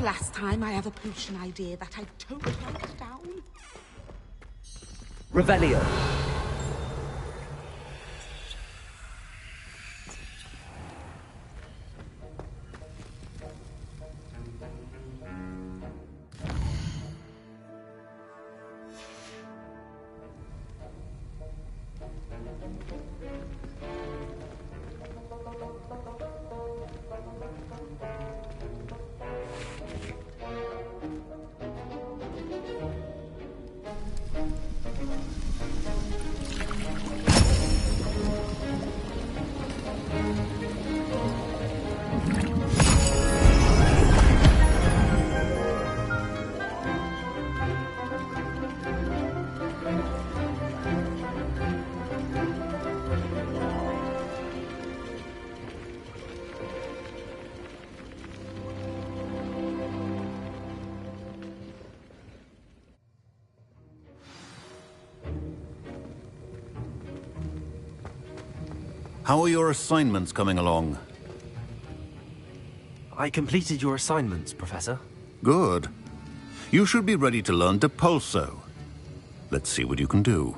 the last time I have a potion idea that I totally wrote down. Revelio. How are your assignments coming along? I completed your assignments, Professor. Good. You should be ready to learn Depulso. Let's see what you can do.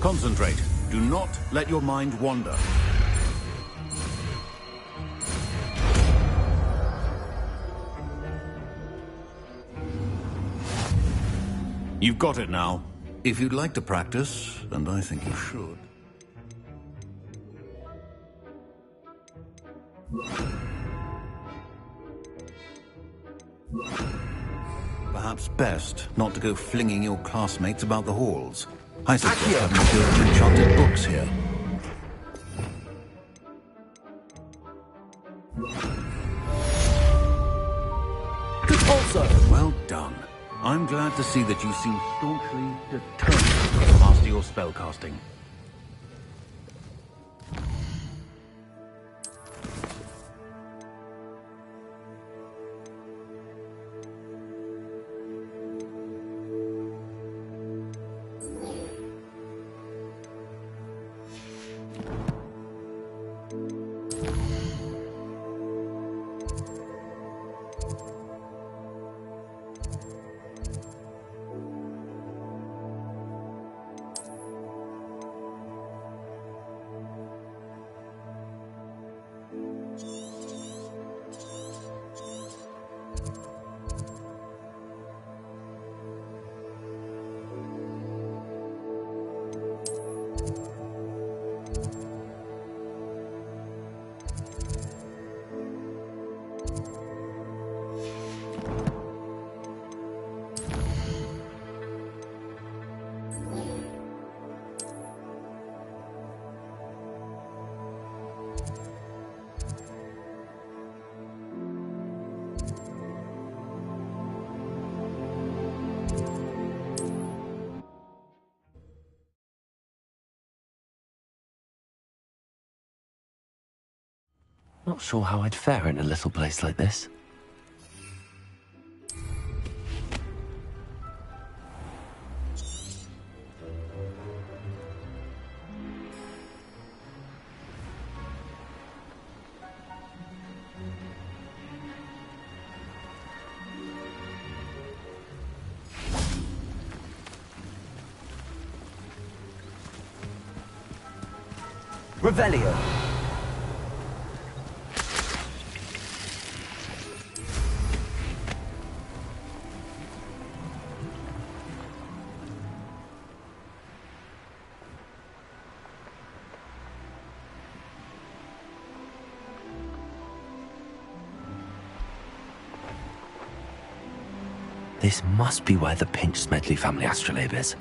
Concentrate. Do not let your mind wander. You've got it now. If you'd like to practice, and I think you should. Perhaps best not to go flinging your classmates about the halls. I suggest having a few enchanted books here. Depulso! Well done. I'm glad to see that you seem staunchly determined to master your spellcasting. Not sure how I'd fare in a little place like this. Revelio. This must be where the Pinch-Smedley family astrolabe is.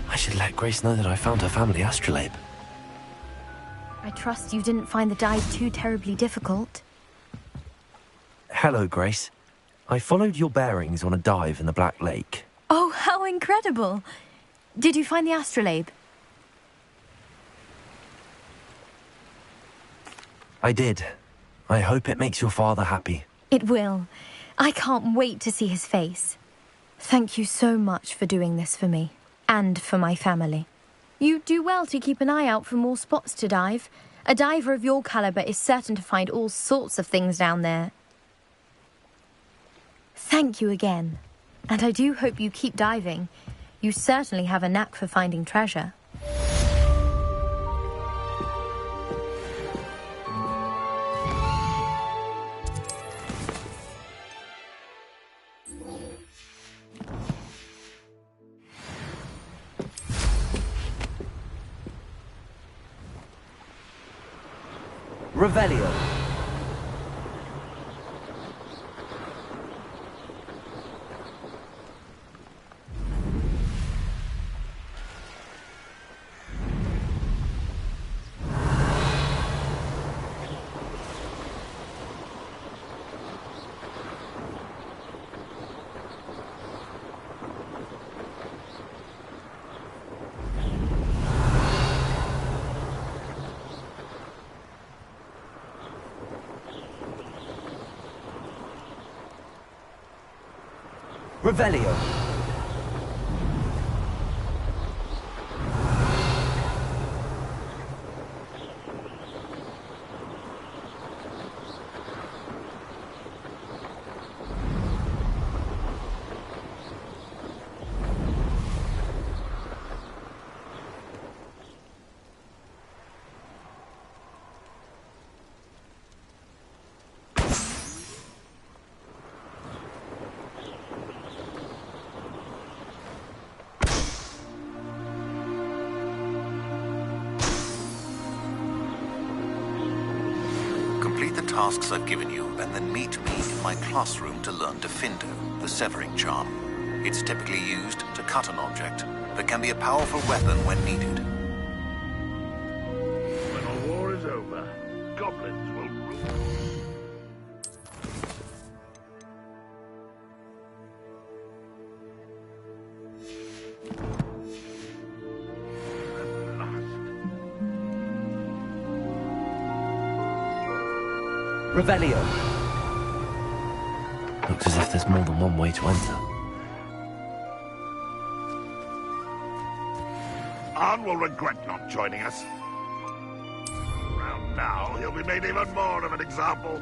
I should let Grace know that I found her family astrolabe. I trust you didn't find the dive too terribly difficult. Hello, Grace. I followed your bearings on a dive in the Black Lake. Oh, how incredible! Did you find the astrolabe? I did. I hope it makes your father happy. It will. I can't wait to see his face. Thank you so much for doing this for me. And for my family. You do well to keep an eye out for more spots to dive. A diver of your caliber is certain to find all sorts of things down there. Thank you again. And I do hope you keep diving. You certainly have a knack for finding treasure. Revelio. Revelio. Tasks I've given you, and then meet me in my classroom to learn Defindo, the severing charm. It's typically used to cut an object, but can be a powerful weapon when needed. When the war is over, goblins will rule. Revelio. Looks as if there's more than one way to enter. Arn will regret not joining us. Around now, he'll be made even more of an example.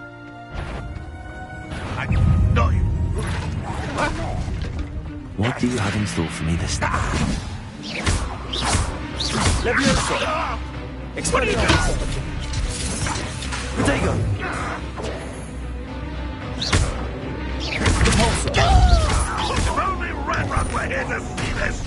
I know you. What do you have in store for me this time? Levioso! Expelliarmus! Protego! If only Redrun were here to see this!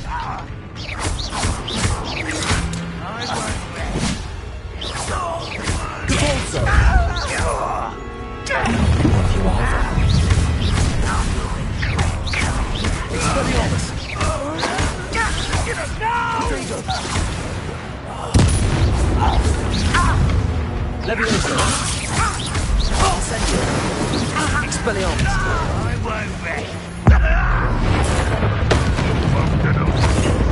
Expelliarmus! Get us now! Levioso! Expelliarmus! I won't be.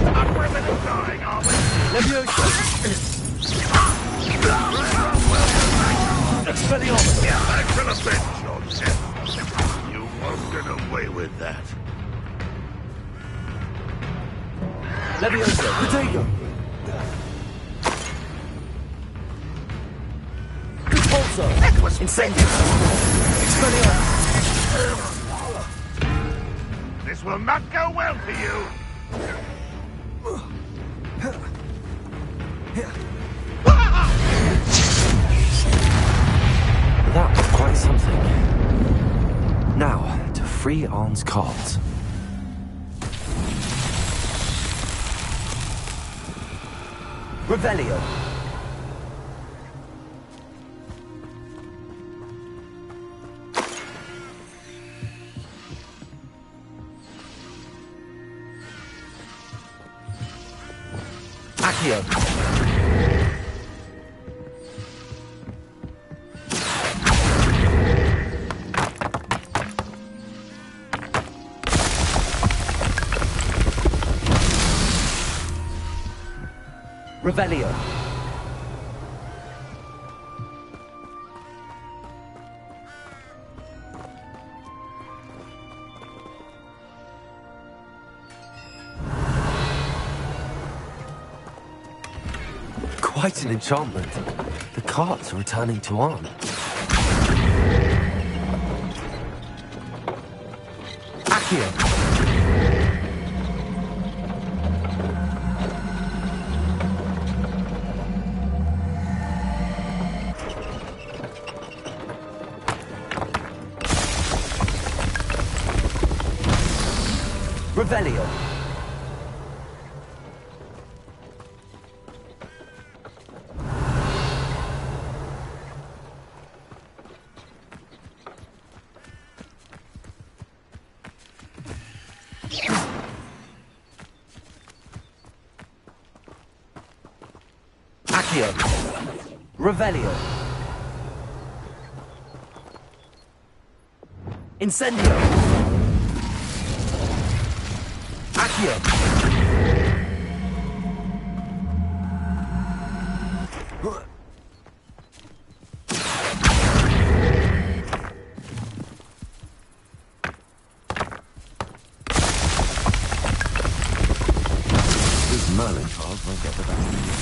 Not we're dying, are we? Levioso! Expelliarmus! Back to the bench, John. You won't get away with that. Levioso! Protego! Repulso! Incendio! Expelliarmus! This will not go well for you. that was quite something. Now, to free Arn's cards. Revelio. Accio. Revelio. Quite an enchantment. The carts are returning to Arn. Accio. Revelio. Accio. Revelio. Incendio. Accio. These Merlin trials won't get the best of you.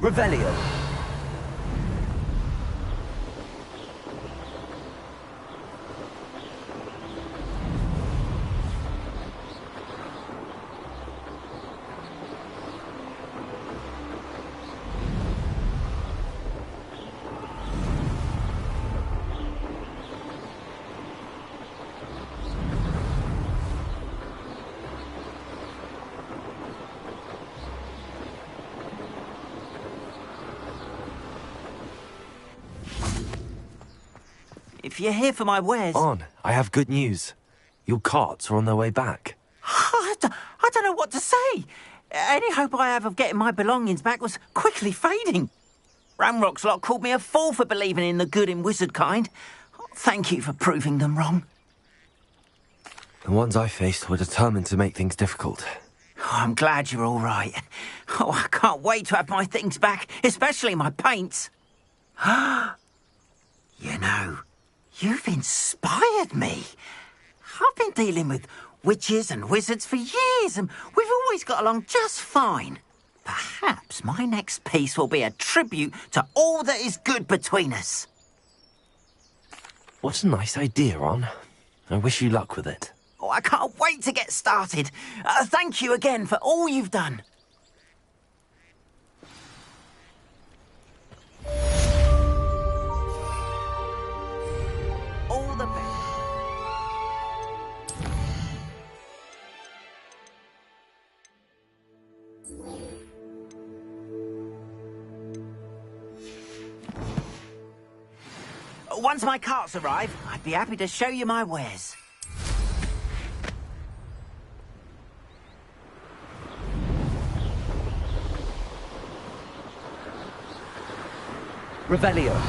Revelio. If you're here for my wares... Arn, I have good news. Your carts are on their way back. I don't know what to say. Any hope I have of getting my belongings back was quickly fading. Ramrock's lot called me a fool for believing in the good in wizard kind. Thank you for proving them wrong. The ones I faced were determined to make things difficult. Oh, I'm glad you're all right. Oh, I can't wait to have my things back, especially my paints. You know, you've inspired me. I've been dealing with witches and wizards for years, and we've always got along just fine. Perhaps my next piece will be a tribute to all that is good between us. What a nice idea, Arn. I wish you luck with it. Oh, I can't wait to get started. Thank you again for all you've done. All the best. Once my carts arrive, I'd be happy to show you my wares. Revelio.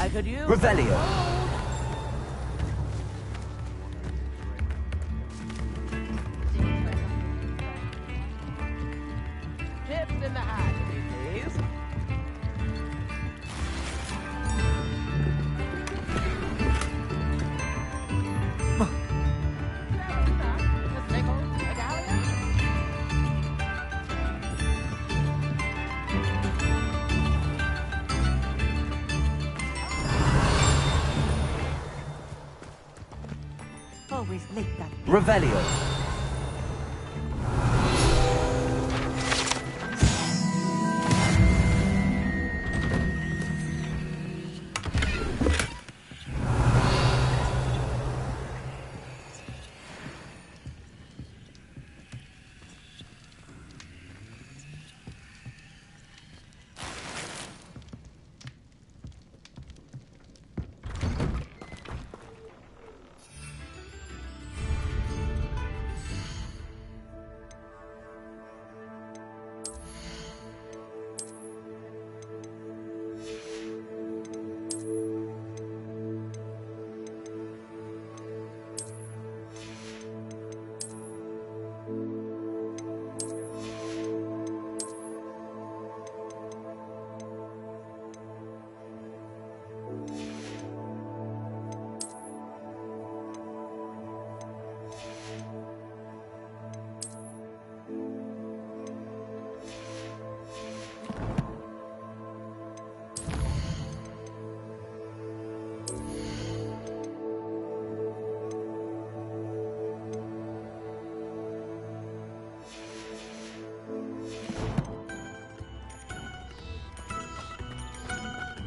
I could use... Revelio. Tips in the hat, please. Always late that. Revelio.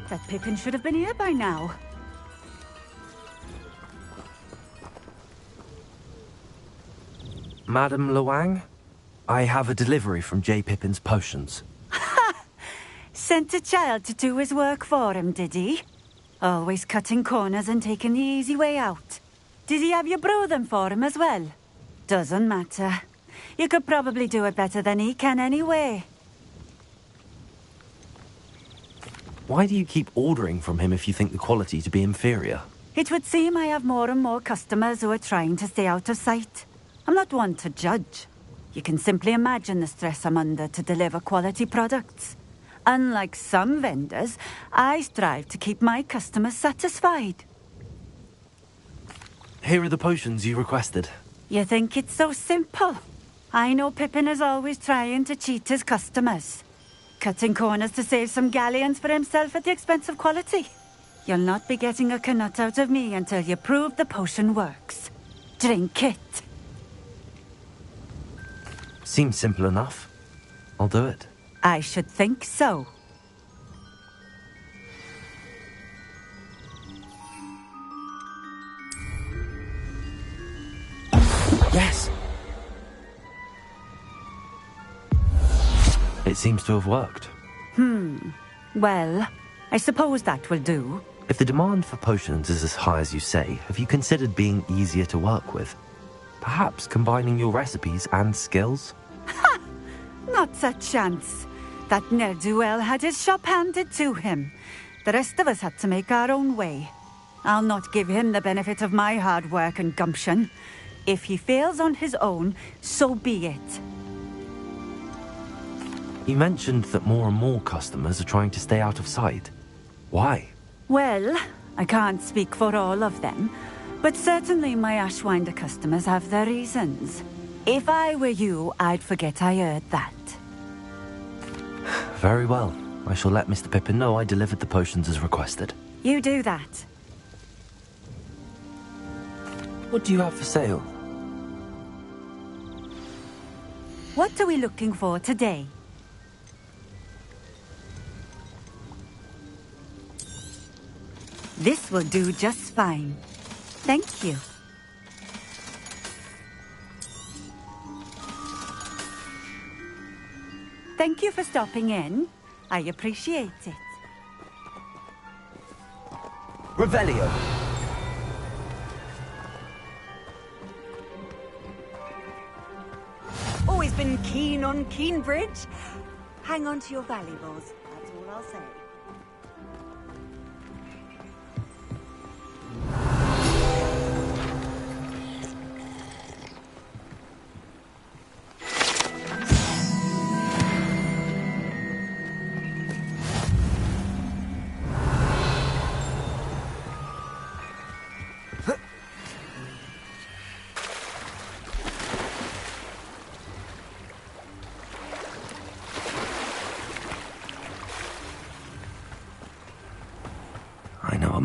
That Pippin should have been here by now. Madam Luang, I have a delivery from J. Pippin's potions. Sent a child to do his work for him, did he? Always cutting corners and taking the easy way out. Did he have you brew them for him as well? Doesn't matter. You could probably do it better than he can anyway. Why do you keep ordering from him if you think the quality to be inferior? It would seem I have more and more customers who are trying to stay out of sight. I'm not one to judge. You can simply imagine the stress I'm under to deliver quality products. Unlike some vendors, I strive to keep my customers satisfied. Here are the potions you requested. You think it's so simple? I know Pippin is always trying to cheat his customers. Cutting corners to save some galleons for himself at the expense of quality. You'll not be getting a canut out of me until you prove the potion works. Drink it. Seems simple enough. I'll do it. I should think so. Yes! It seems to have worked. Well, I suppose that will do. If the demand for potions is as high as you say, have you considered being easier to work with? Perhaps combining your recipes and skills? Not a chance. That ne'er-do-well had his shop handed to him. The rest of us had to make our own way. I'll not give him the benefit of my hard work and gumption. If he fails on his own, so be it. You mentioned that more and more customers are trying to stay out of sight. Why? Well, I can't speak for all of them, but certainly my Ashwinder customers have their reasons. If I were you, I'd forget I heard that. Very well. I shall let Mr. Pippin know I delivered the potions as requested. You do that. What do you have for sale? What are we looking for today? This will do just fine. Thank you. Thank you for stopping in. I appreciate it. Revelio. Always been keen on Keenbridge. Hang on to your valuables, that's all I'll say.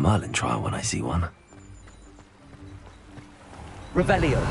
Merlin trial when I see one. Revelio.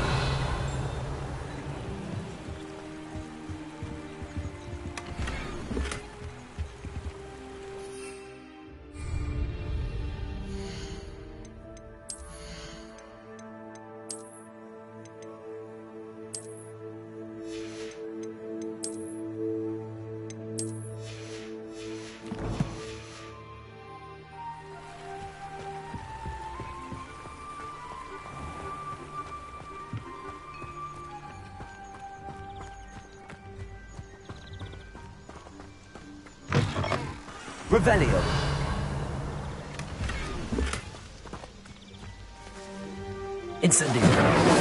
Revelio. Incendio.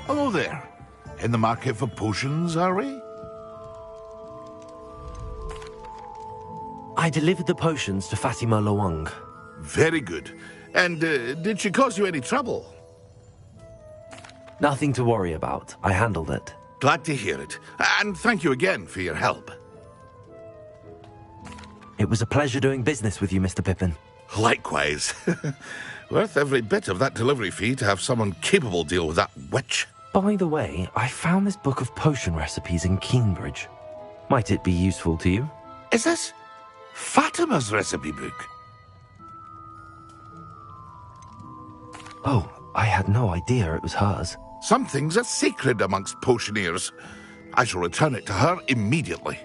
Hello there. In the market for potions, are we? I delivered the potions to Fatima Lawang. Very good. And did she cause you any trouble? Nothing to worry about. I handled it. Glad to hear it. And thank you again for your help. It was a pleasure doing business with you, Mr. Pippin. Likewise. Worth every bit of that delivery fee to have someone capable deal with that witch. By the way, I found this book of potion recipes in Cambridge. Might it be useful to you? Is this Fatima's recipe book? Oh, I had no idea it was hers. Some things are sacred amongst potioneers. I shall return it to her immediately.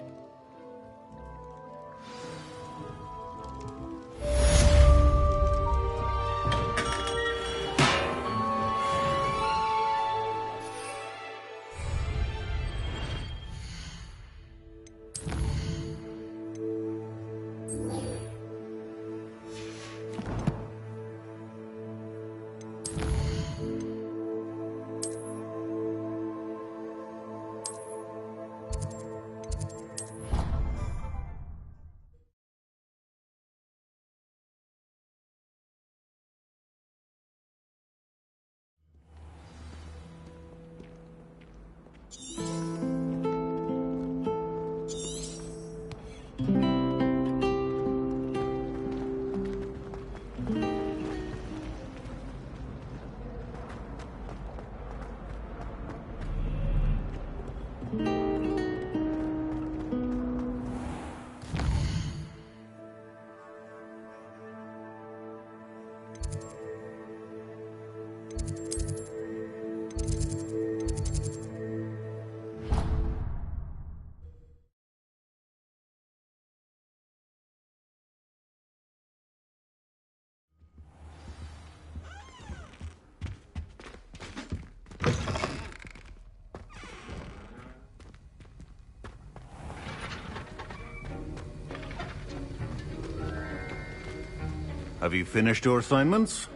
Have you finished your assignments?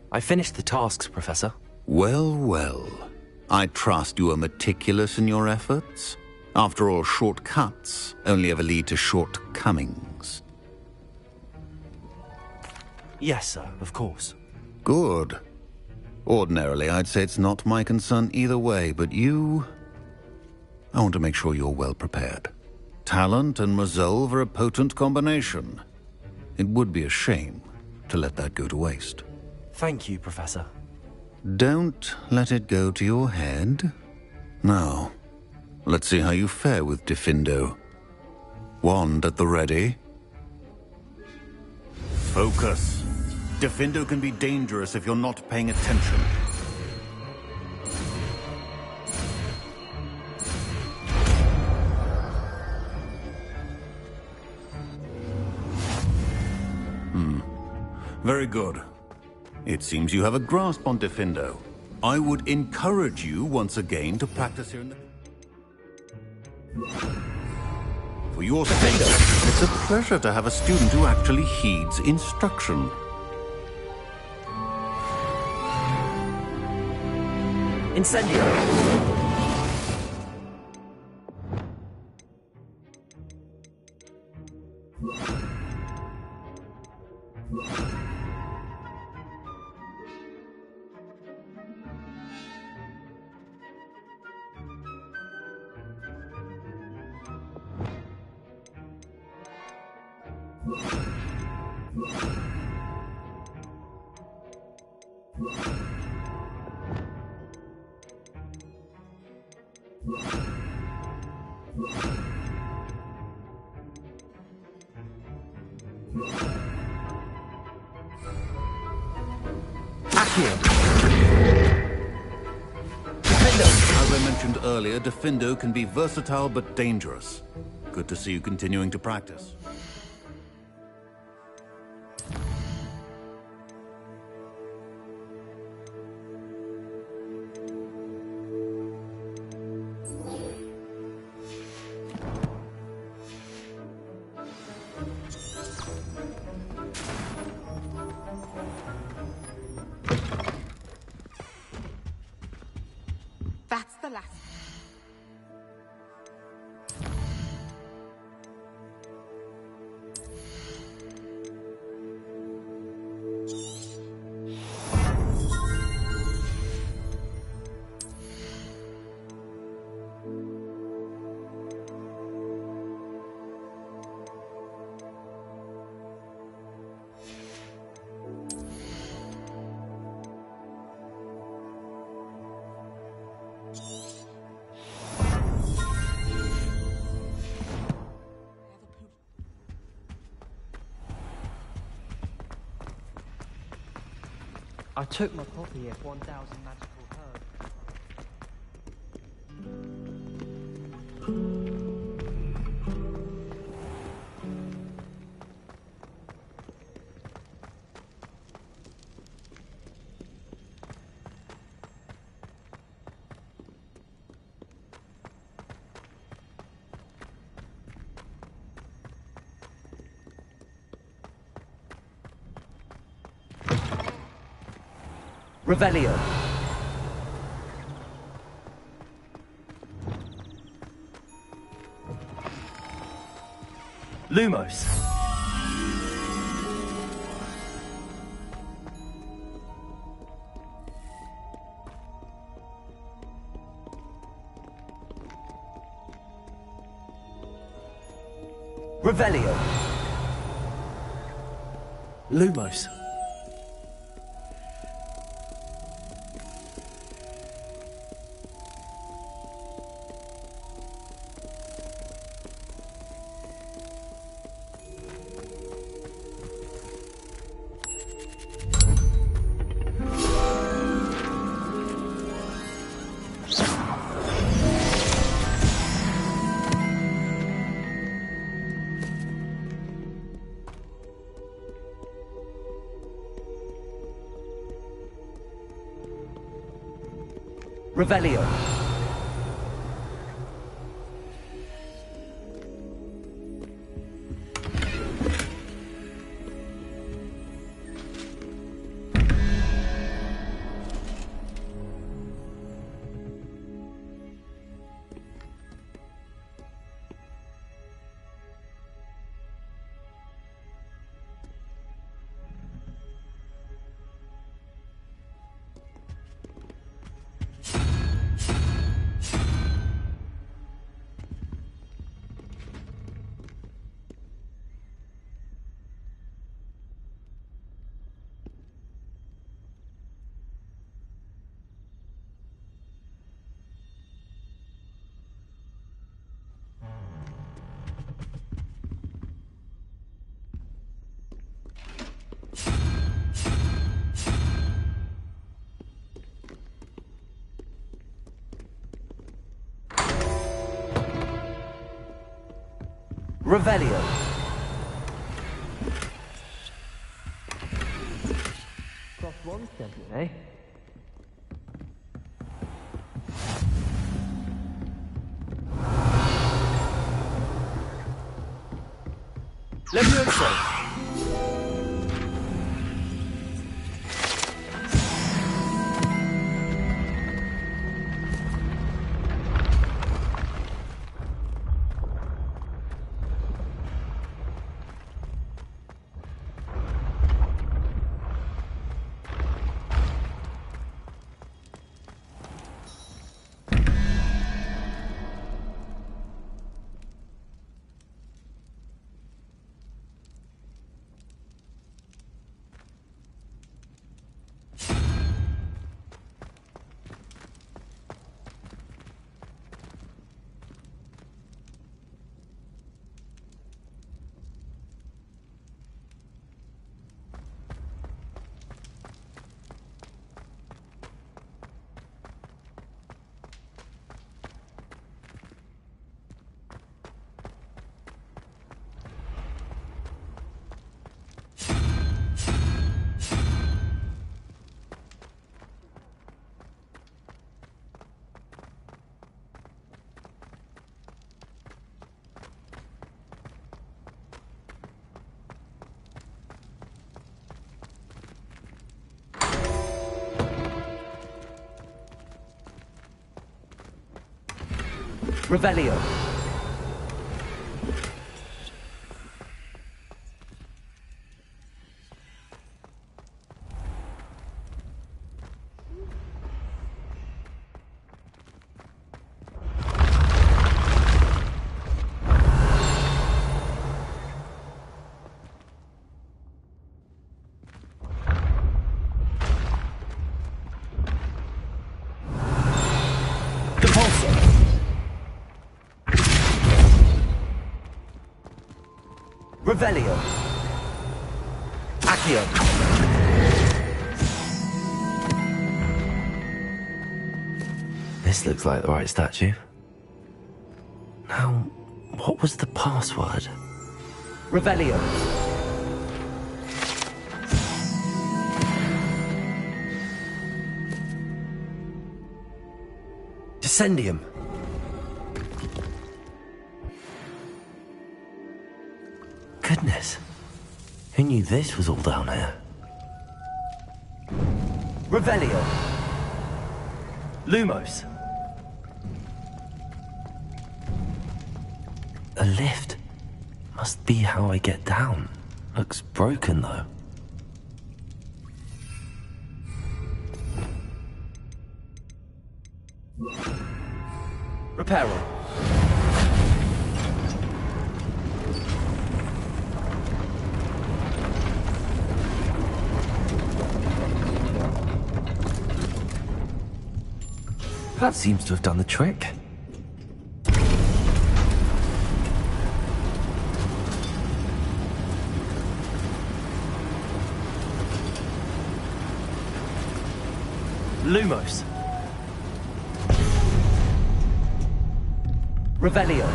I finished the tasks, Professor. Well, well. I trust you are meticulous in your efforts. After all, shortcuts only ever lead to shortcomings. Yes, sir, of course. Good. Ordinarily, I'd say it's not my concern either way, but you... I want to make sure you're well prepared. Talent and resolve are a potent combination. It would be a shame to let that go to waste. Thank you, Professor. Don't let it go to your head. Now, let's see how you fare with Diffindo. Wand at the ready. Focus. Diffindo can be dangerous if you're not paying attention. Very good. It seems you have a grasp on Diffindo. I would encourage you once again to practice here in the... For your sake, it's a pleasure to have a student who actually heeds instruction. Incendio. As I mentioned earlier, Defindo can be versatile but dangerous. Good to see you continuing to practice. That's the last. I took my copy of 1000 Magical Herbs. Revelio. Lumos. Revelio. Lumos. Revelio. Revelio. Cross one champion, eh? Levioso. Revelio. Revelio. Accio. This looks like the right statue. Now, what was the password? Revelio. Descendium. Goodness. Who knew this was all down here? Revelio. Lumos. A lift. Must be how I get down. Looks broken, though. Reparo. That seems to have done the trick. Lumos. Revelio.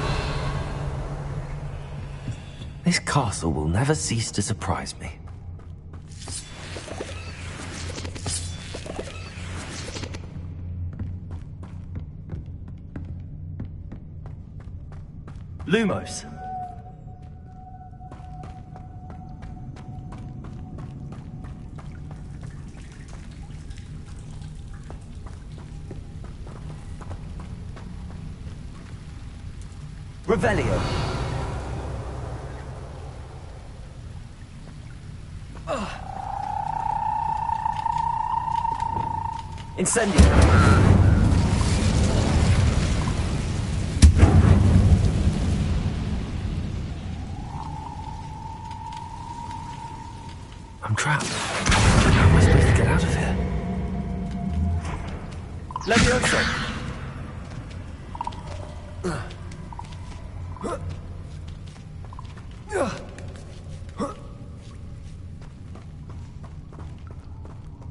This castle will never cease to surprise me. Lumos. Revelio. Incendio. I'm trapped. How am I supposed to get out of here? Levioso.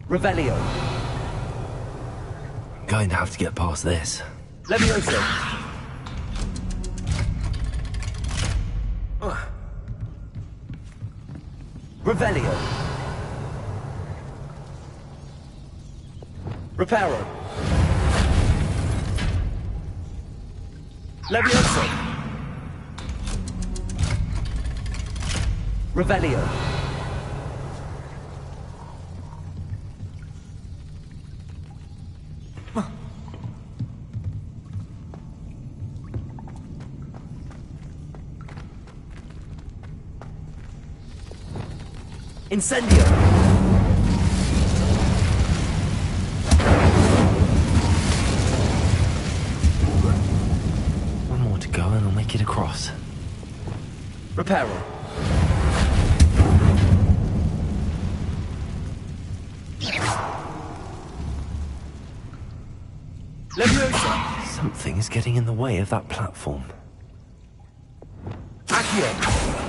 Revelio. I'm going to have to get past this. Levioso. Revelio. Reparo. Levioso. Revelio. Incendio. One more to go and I'll make it across. Reparo. Leviosa. Something is getting in the way of that platform. Accio.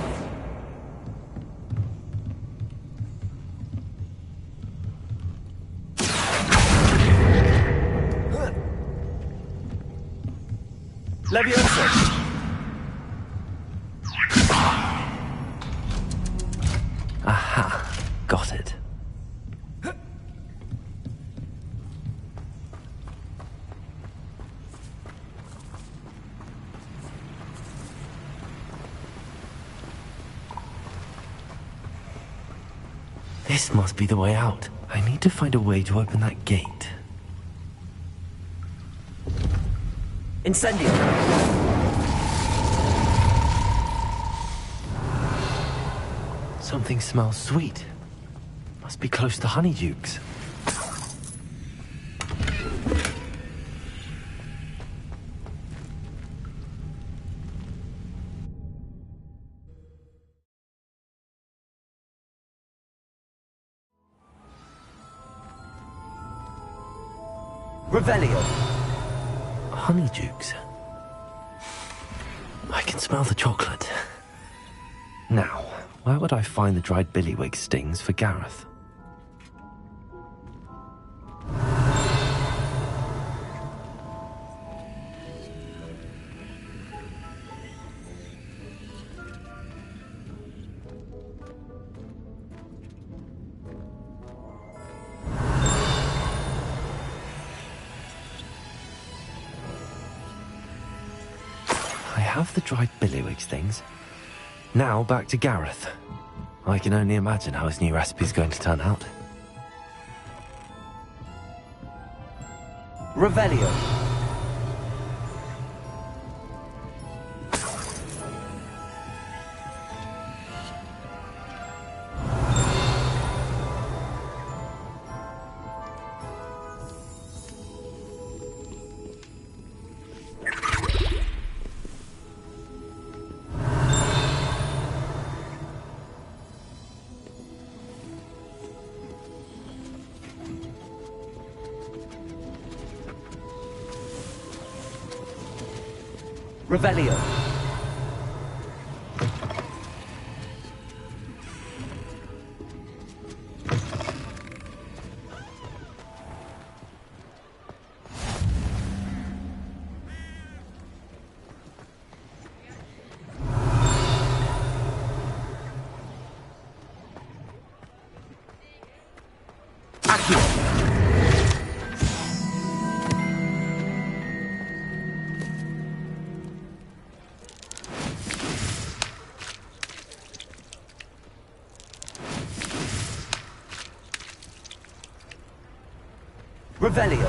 Leviosa. Aha, got it. This must be the way out. I need to find a way to open that gate. Incendio! Something smells sweet. Must be close to Honeydukes. Revelio! Honeydukes. I can smell the chocolate. Now, where would I find the dried billywig stings for Gareth? I have the dried billywig stings. Now back to Gareth. I can only imagine how his new recipe's going to turn out. Revelio! Revelio! Revelio!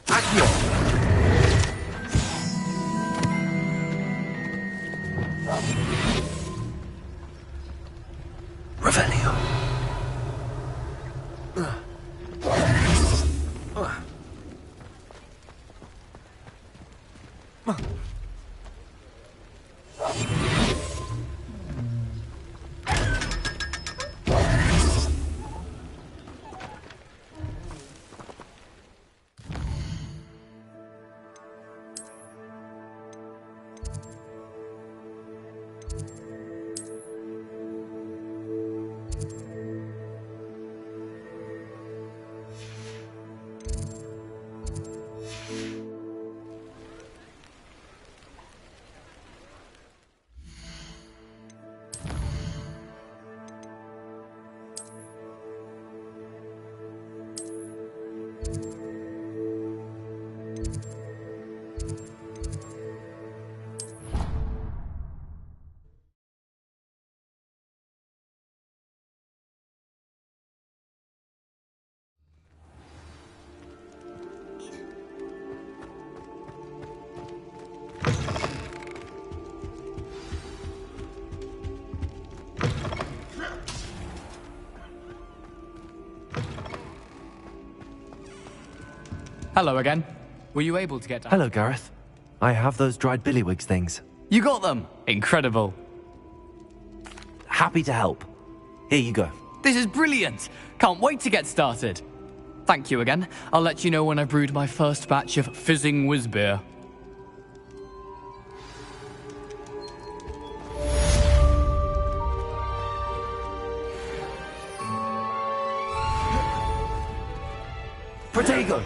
Accio! Revelio. Hello again. Were you able to get down? Hello, Gareth. I have those dried billywig things. You got them! Incredible. Happy to help. Here you go. This is brilliant! Can't wait to get started. Thank you again. I'll let you know when I've brewed my first batch of fizzing whiz beer. Protego!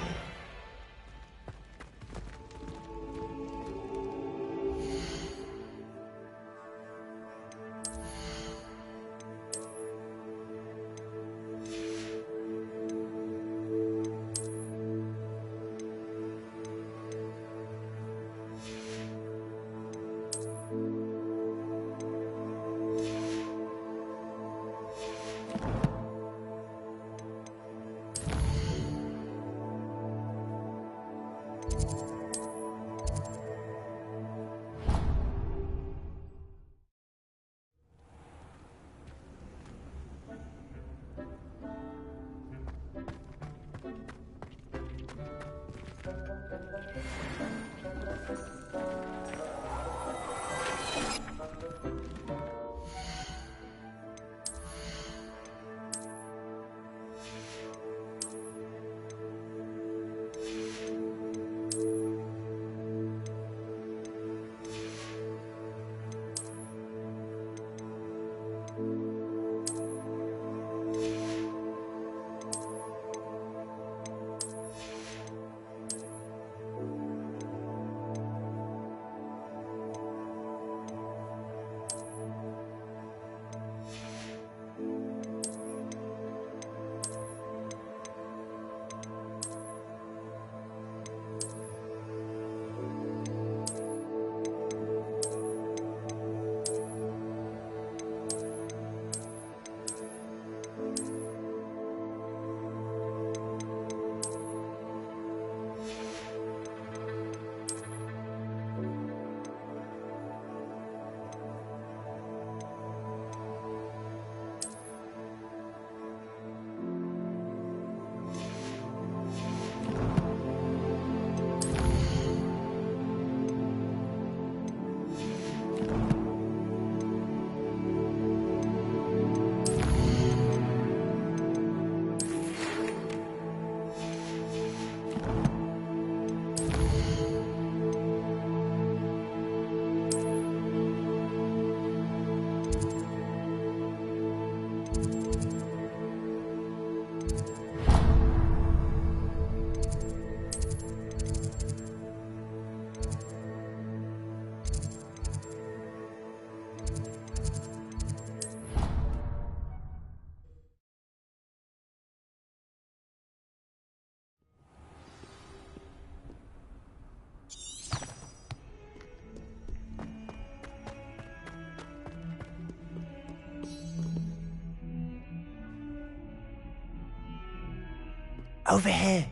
Over here.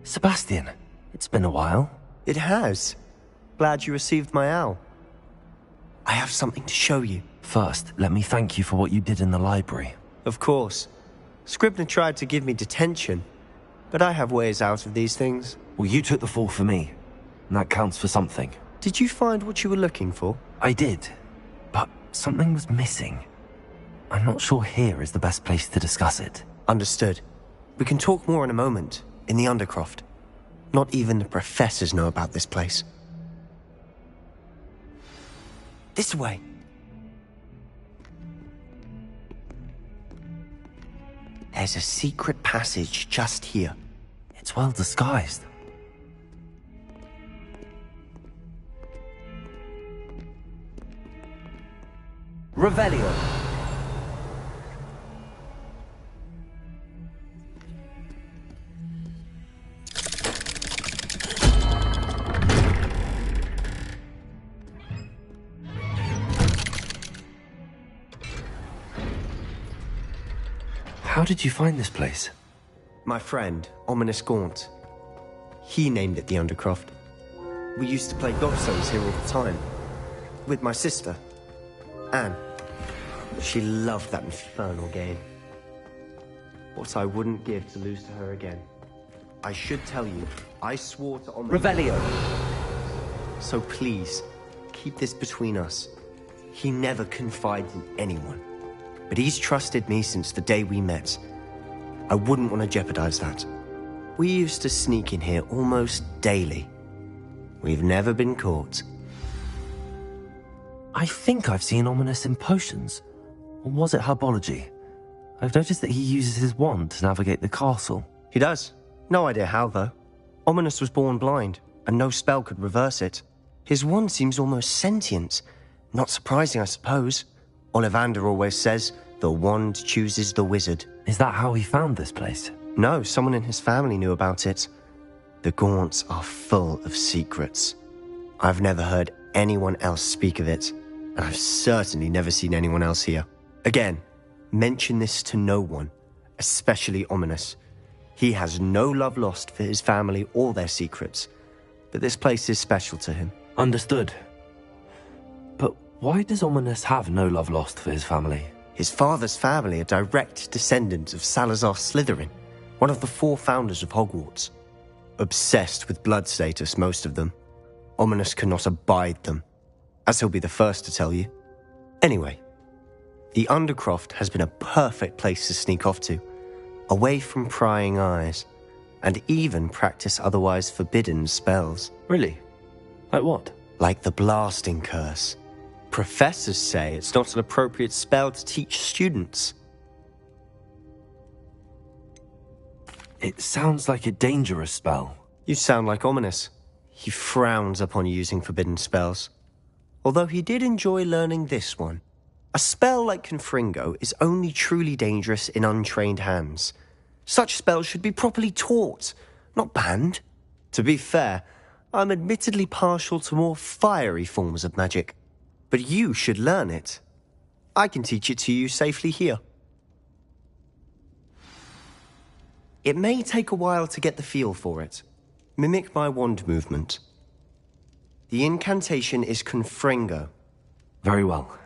Sebastian, it's been a while. It has. Glad you received my owl. I have something to show you. First, let me thank you for what you did in the library. Of course. Scribner tried to give me detention, but I have ways out of these things. Well, you took the fall for me, and that counts for something. Did you find what you were looking for? I did, but something was missing. I'm not sure here is the best place to discuss it. Understood. We can talk more in a moment, in the Undercroft. Not even the professors know about this place. This way. There's a secret passage just here. It's well disguised. Revelio. How did you find this place? My friend, Ominous Gaunt. He named it the Undercroft. We used to play gobstones here all the time. With my sister, Anne. She loved that infernal game. What I wouldn't give to lose to her again. I should tell you, I swore to Ominous... Revelio. So please, keep this between us. He never confides in anyone. But he's trusted me since the day we met. I wouldn't want to jeopardize that. We used to sneak in here almost daily. We've never been caught. I think I've seen Ominous in potions. Or was it herbology? I've noticed that he uses his wand to navigate the castle. He does. No idea how, though. Ominous was born blind, and no spell could reverse it. His wand seems almost sentient. Not surprising, I suppose. Ollivander always says, the wand chooses the wizard. Is that how he found this place? No, someone in his family knew about it. The Gaunts are full of secrets. I've never heard anyone else speak of it, and I've certainly never seen anyone else here. Again, mention this to no one, especially Ominous. He has no love lost for his family or their secrets, but this place is special to him. Understood. But why does Ominous have no love lost for his family? His father's family are direct descendants of Salazar Slytherin, one of the 4 founders of Hogwarts. Obsessed with blood status, most of them. Ominous cannot abide them, as he'll be the first to tell you. Anyway, the Undercroft has been a perfect place to sneak off to, away from prying eyes, and even practice otherwise forbidden spells. Really? Like what? Like the blasting curse. Professors say it's not an appropriate spell to teach students. It sounds like a dangerous spell. You sound like Ominous. He frowns upon using forbidden spells. Although he did enjoy learning this one. A spell like Confringo is only truly dangerous in untrained hands. Such spells should be properly taught, not banned. To be fair, I'm admittedly partial to more fiery forms of magic. But you should learn it. I can teach it to you safely here. It may take a while to get the feel for it. Mimic my wand movement. The incantation is Confringo. Very well.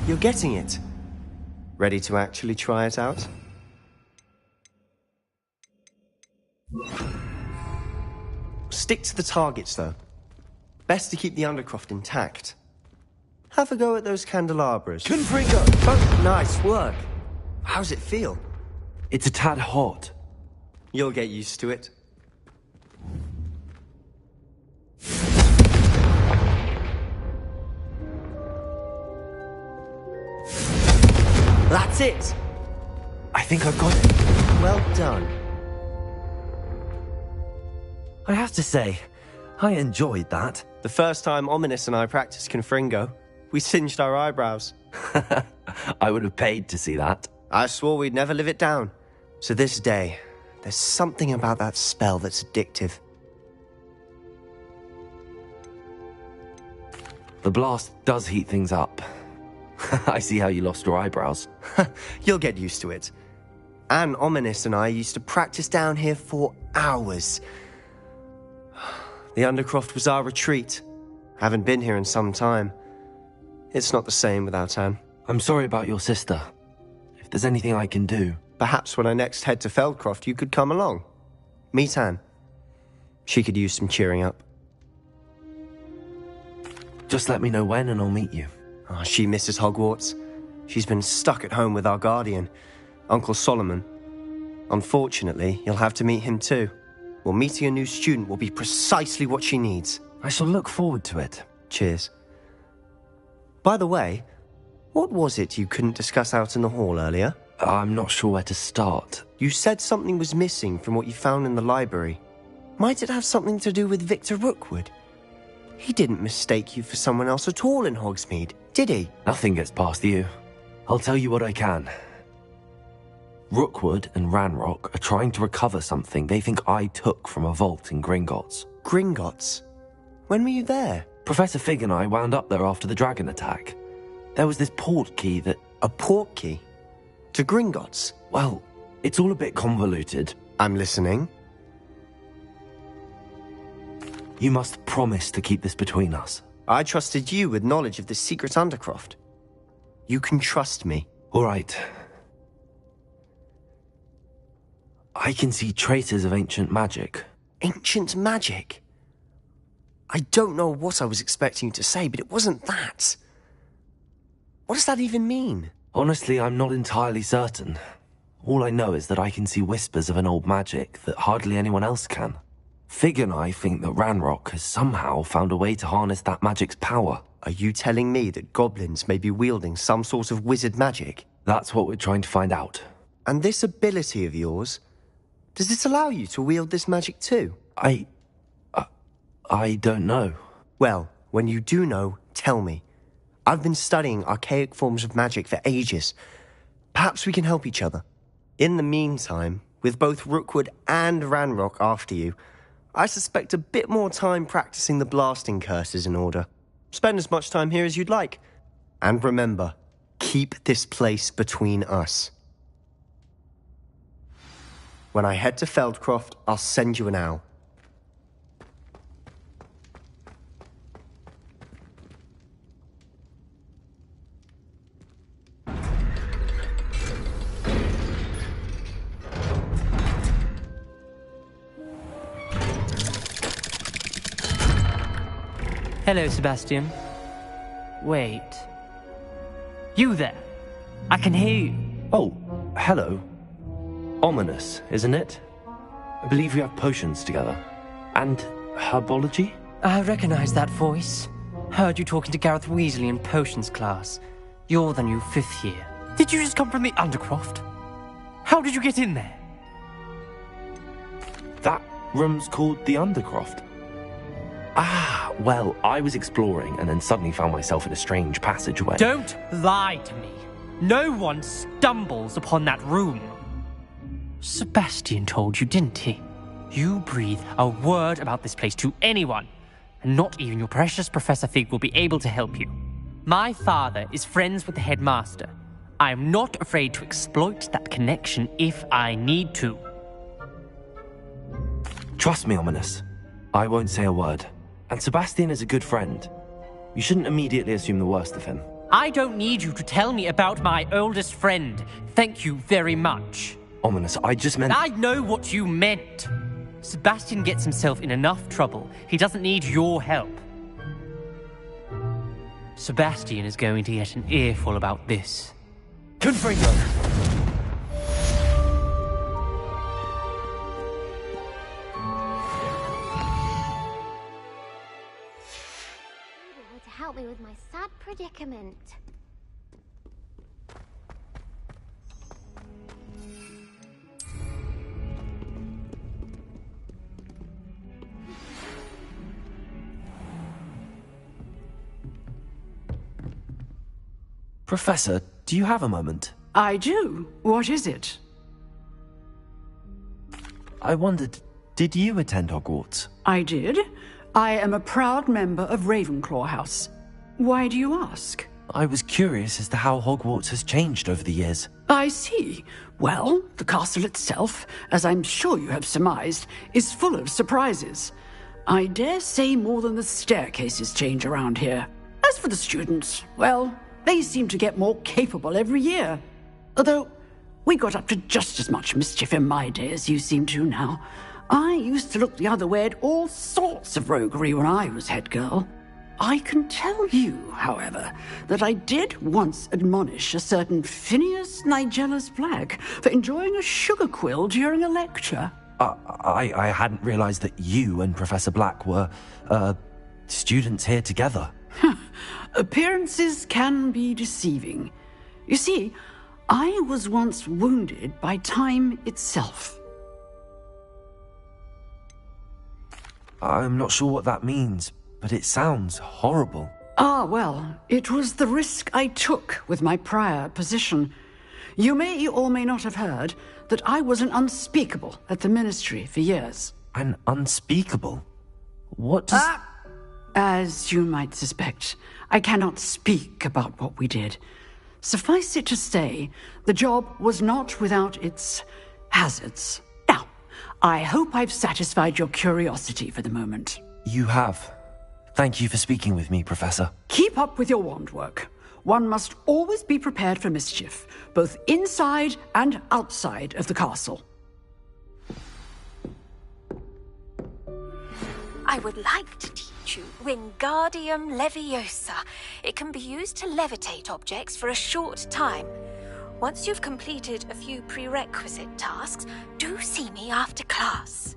You're getting it. Ready to actually try it out? Stick to the targets, though. Best to keep the Undercroft intact. Have a go at those candelabras. Confringo! Oh, nice work. How's it feel? It's a tad hot. You'll get used to it. That's it! I think I've got it. Well done. I have to say, I enjoyed that. The first time Ominous and I practiced Confringo, we singed our eyebrows. I would have paid to see that. I swore we'd never live it down. So this day, there's something about that spell that's addictive. The blast does heat things up. I see how you lost your eyebrows. You'll get used to it. Anne, Ominous and I used to practice down here for hours. The Undercroft was our retreat. Haven't been here in some time. It's not the same without Anne. I'm sorry about your sister. If there's anything I can do... Perhaps when I next head to Feldcroft, you could come along. Meet Anne. She could use some cheering up. Just let me know when and I'll meet you. Oh, she misses Hogwarts. She's been stuck at home with our guardian, Uncle Solomon. Unfortunately, you'll have to meet him too. Well, meeting a new student will be precisely what she needs. I shall look forward to it. Cheers. By the way, what was it you couldn't discuss out in the hall earlier? I'm not sure where to start. You said something was missing from what you found in the library. Might it have something to do with Victor Rookwood? He didn't mistake you for someone else at all in Hogsmeade, did he? Nothing gets past you. I'll tell you what I can. Rookwood and Ranrock are trying to recover something they think I took from a vault in Gringotts. Gringotts? When were you there? Professor Fig and I wound up there after the dragon attack. There was this port key that... A port key? To Gringotts? Well, it's all a bit convoluted. I'm listening. You must promise to keep this between us. I trusted you with knowledge of the secret Undercroft. You can trust me. All right. I can see traces of ancient magic. Ancient magic? I don't know what I was expecting you to say, but it wasn't that. What does that even mean? Honestly, I'm not entirely certain. All I know is that I can see whispers of an old magic that hardly anyone else can. Fig and I think that Ranrock has somehow found a way to harness that magic's power. Are you telling me that goblins may be wielding some sort of wizard magic? That's what we're trying to find out. And this ability of yours, does it allow you to wield this magic too? I don't know. Well, when you do know, tell me. I've been studying archaic forms of magic for ages. Perhaps we can help each other. In the meantime, With both Rookwood and Ranrock after you, I suspect a bit more time practicing the blasting curses in order. Spend as much time here as you'd like. And remember, keep this place between us. When I head to Feldcroft, I'll send you an owl. Hello, Sebastian. Wait. You there? I can hear you. Oh, hello. Ominous, isn't it? I believe we have potions together. And herbology? I recognize that voice. Heard you talking to Gareth Weasley in potions class. You're the new 5th year. Did you just come from the Undercroft? How did you get in there? That room's called the Undercroft. Ah, well, I was exploring and then suddenly found myself in a strange passageway. Don't lie to me. No one stumbles upon that room. Sebastian told you, didn't he? You breathe a word about this place to anyone, and not even your precious Professor Fig will be able to help you. My father is friends with the headmaster. I am not afraid to exploit that connection if I need to. Trust me, Ominous. I won't say a word. And Sebastian is a good friend. You shouldn't immediately assume the worst of him. I don't need you to tell me about my oldest friend. Thank you very much. Ominous, I just meant... I know what you meant. Sebastian gets himself in enough trouble. He doesn't need your help. Sebastian is going to get an earful about this. Confringo! To help me with my sad predicament. Professor, do you have a moment? I do. What is it? I wondered, did you attend Hogwarts? I did. I am a proud member of Ravenclaw House. Why do you ask? I was curious as to how Hogwarts has changed over the years. I see. Well, the castle itself, as I'm sure you have surmised, is full of surprises. I dare say more than the staircases change around here. As for the students, well, they seem to get more capable every year. Although, we got up to just as much mischief in my day as you seem to now. I used to look the other way at all sorts of roguery when I was head girl. I can tell you, however, that I did once admonish a certain Phineas Nigellus Black for enjoying a sugar quill during a lecture. I hadn't realized that you and Professor Black were, students here together. Appearances can be deceiving. You see, I was once wounded by time itself. I'm not sure what that means, but it sounds horrible. Ah, well, it was the risk I took with my prior position. You may or may not have heard that I was an unspeakable at the Ministry for years. An unspeakable? What does... As you might suspect, I cannot speak about what we did. Suffice it to say, the job was not without its hazards. Now, I hope I've satisfied your curiosity for the moment. You have. Thank you for speaking with me, Professor. Keep up with your wand work. One must always be prepared for mischief, both inside and outside of the castle. I would like to teach you Wingardium Leviosa. It can be used to levitate objects for a short time. Once you've completed a few prerequisite tasks, do see me after class.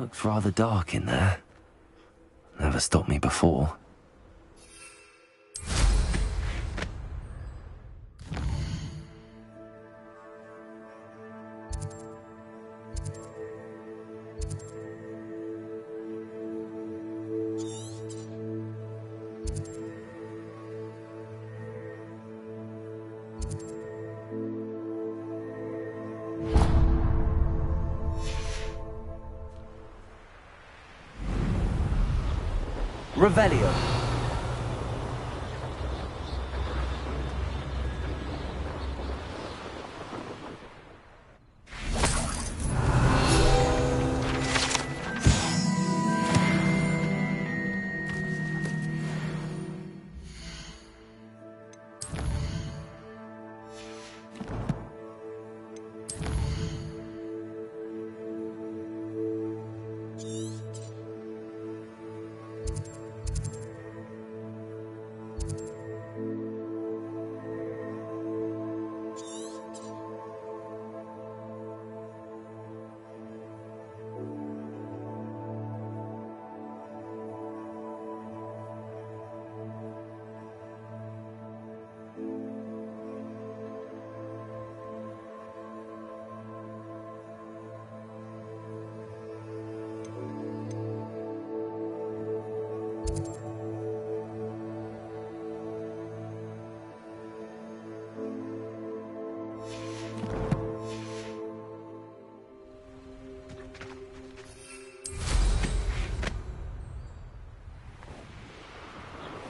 Looks rather dark in there. Never stopped me before. Revelio.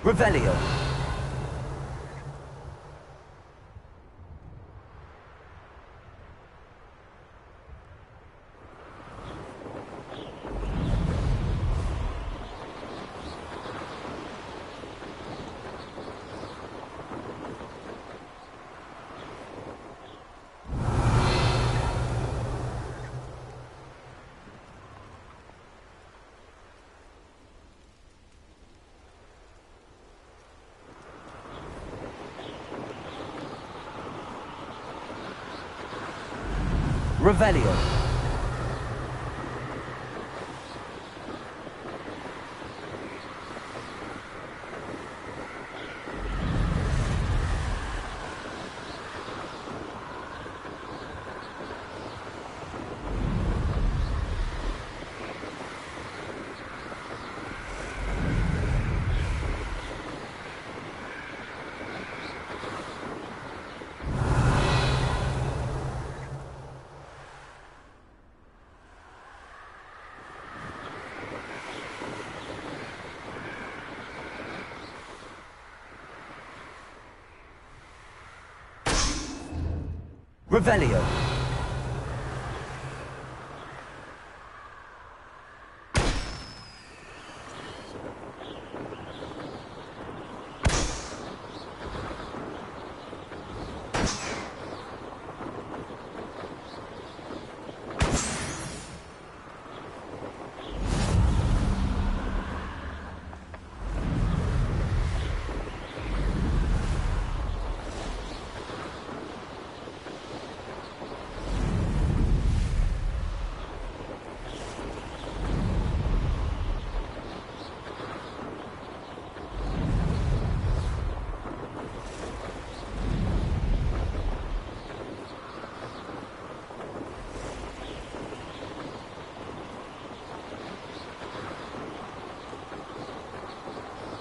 Revelio. Revelio. Revelio.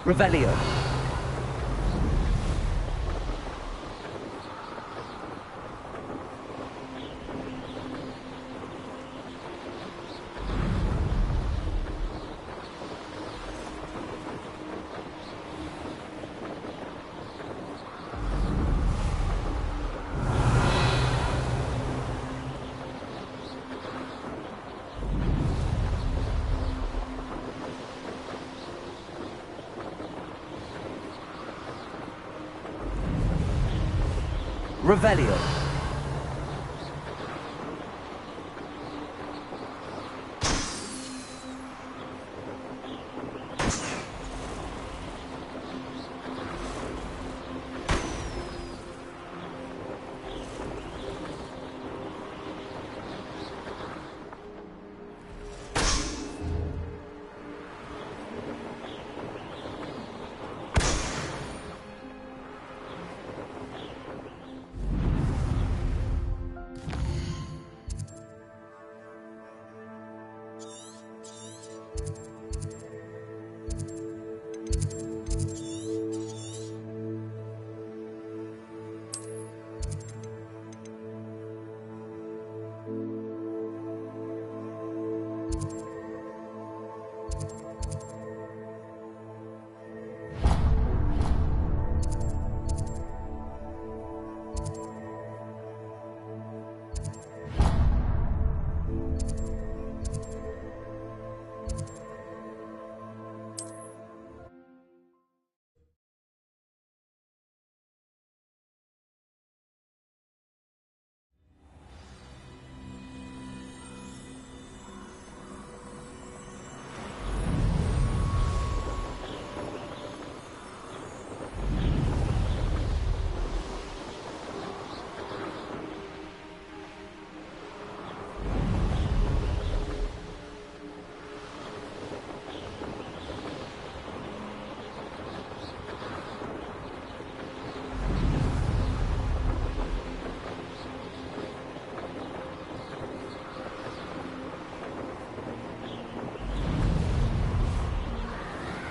Revelio. Revelio.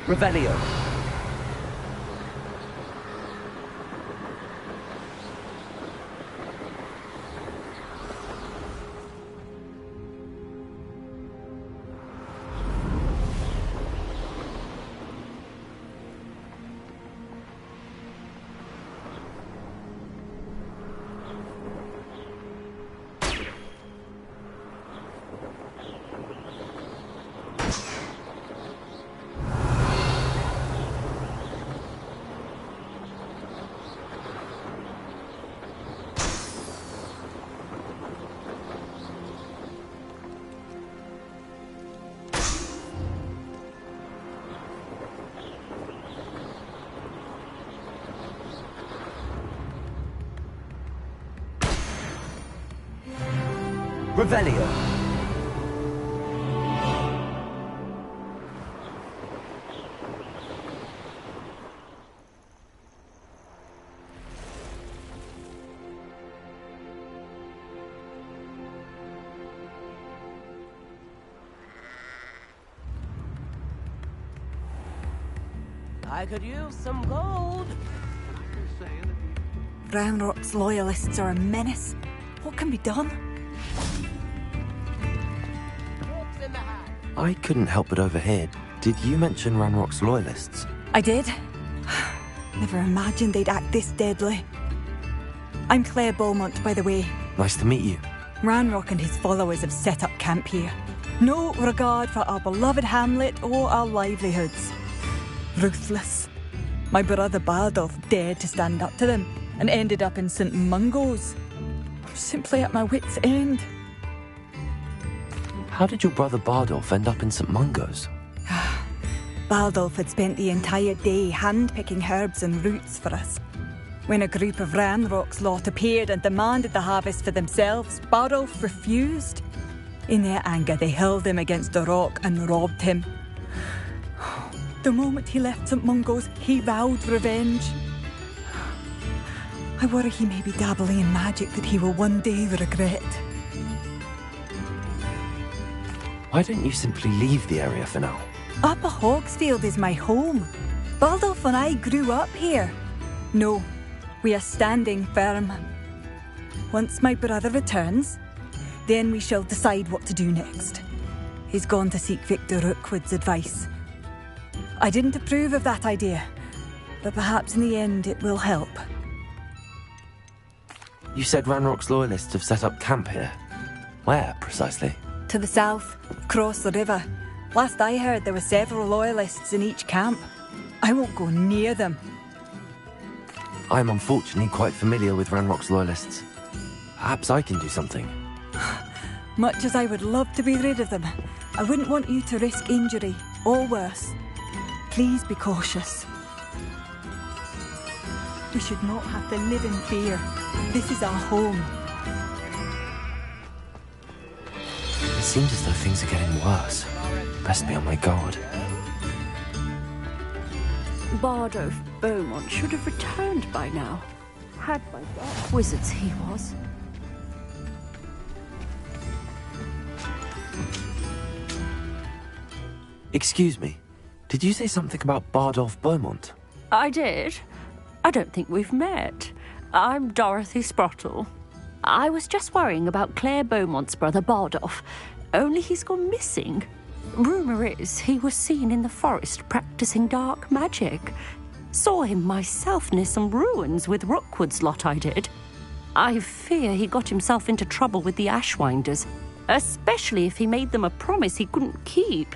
Revelio. Revelio. I could use some gold. Ranrock's loyalists are a menace. What can be done? I couldn't help but overhear. Did you mention Ranrock's loyalists? I did. Never imagined they'd act this deadly. I'm Claire Beaumont, by the way. Nice to meet you. Ranrock and his followers have set up camp here. No regard for our beloved hamlet or our livelihoods. Ruthless. My brother Bardolph dared to stand up to them and ended up in St. Mungo's. I'm simply at my wit's end. How did your brother Bardolph end up in St. Mungo's? Bardolph had spent the entire day hand-picking herbs and roots for us. When a group of Ranrock's lot appeared and demanded the harvest for themselves, Bardolph refused. In their anger, they hurled him against a rock and robbed him. The moment he left St. Mungo's, he vowed revenge. I worry he may be dabbling in magic that he will one day regret. Why don't you simply leave the area for now? Upper Hogsfield is my home. Bardolph and I grew up here. No, we are standing firm. Once my brother returns, then we shall decide what to do next. He's gone to seek Victor Rookwood's advice. I didn't approve of that idea, but perhaps in the end it will help. You said Ranrock's loyalists have set up camp here. Where, precisely? To the south, across the river. Last I heard, there were several loyalists in each camp. I won't go near them. I'm unfortunately quite familiar with Ranrock's loyalists. Perhaps I can do something. Much as I would love to be rid of them, I wouldn't want you to risk injury, or worse. Please be cautious. We should not have to live in fear. This is our home. It seems as though things are getting worse. Best be on my guard. Bardolph Beaumont should have returned by now. Had by dark wizards he was. Excuse me. Did you say something about Bardolph Beaumont? I did. I don't think we've met. I'm Dorothy Sprottle. I was just worrying about Claire Beaumont's brother Bardolph, only he's gone missing. Rumour is he was seen in the forest practicing dark magic. Saw him myself near some ruins with Rookwood's lot I did. I fear he got himself into trouble with the Ashwinders, especially if he made them a promise he couldn't keep.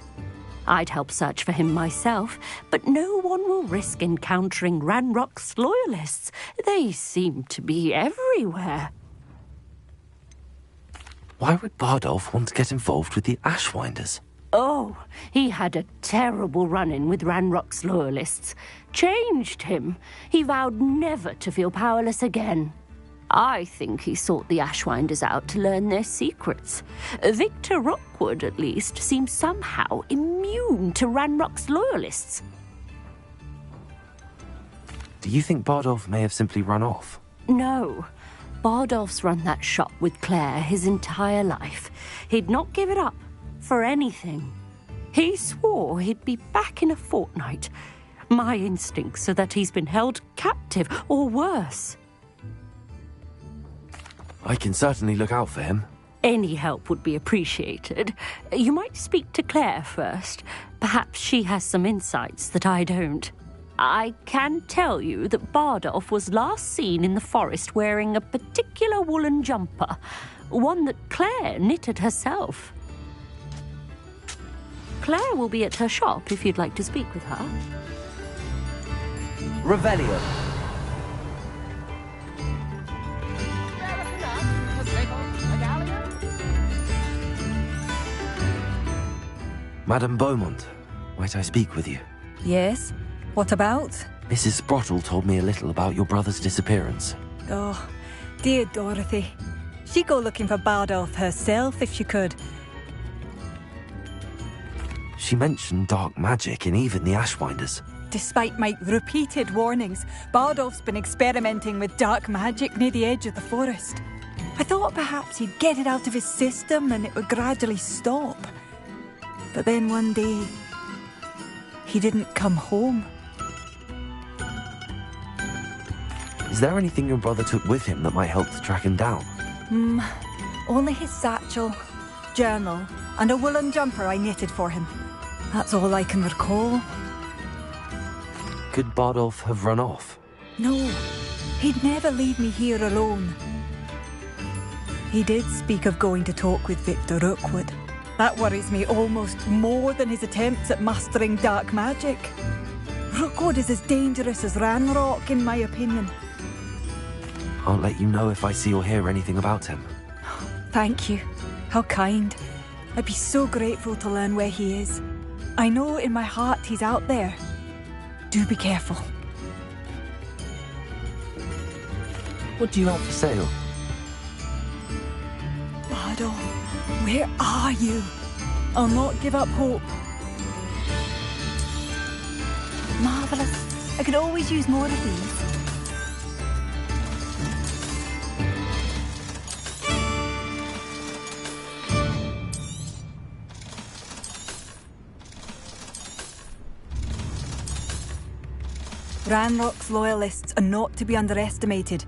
I'd help search for him myself, but no one will risk encountering Ranrock's loyalists. They seem to be everywhere. Why would Bardolph want to get involved with the Ashwinders? Oh, he had a terrible run-in with Ranrock's loyalists. Changed him. He vowed never to feel powerless again. I think he sought the Ashwinders out to learn their secrets. Victor Rookwood, at least, seems somehow immune to Ranrock's loyalists. Do you think Bardolph may have simply run off? No. Bardolph's run that shop with Claire his entire life. He'd not give it up for anything. He swore he'd be back in a fortnight. My instincts are that he's been held captive, or worse. I can certainly look out for him. Any help would be appreciated. You might speak to Claire first. Perhaps she has some insights that I don't. I can tell you that Bardolph was last seen in the forest wearing a particular woolen jumper, one that Claire knitted herself. Claire will be at her shop if you'd like to speak with her. Revelio. Madame Beaumont, might I speak with you? Yes? What about? Mrs. Sprottle told me a little about your brother's disappearance. Oh, dear Dorothy. She'd go looking for Bardolph herself if she could. She mentioned dark magic and even the Ashwinders. Despite my repeated warnings, Bardolph's been experimenting with dark magic near the edge of the forest. I thought perhaps he'd get it out of his system and it would gradually stop. But then one day, he didn't come home. Is there anything your brother took with him that might help to track him down? Only his satchel, journal, and a woolen jumper I knitted for him. That's all I can recall. Could Bardolph have run off? No, he'd never leave me here alone. He did speak of going to talk with Victor Rookwood. That worries me almost more than his attempts at mastering dark magic. Rookwood is as dangerous as Ranrock, in my opinion. I'll let you know if I see or hear anything about him. Thank you. How kind. I'd be so grateful to learn where he is. I know in my heart he's out there. Do be careful. What do you have for sale? Bardolph, where are you? I'll not give up hope. Marvellous. I could always use more of these. Ranrock's loyalists are not to be underestimated.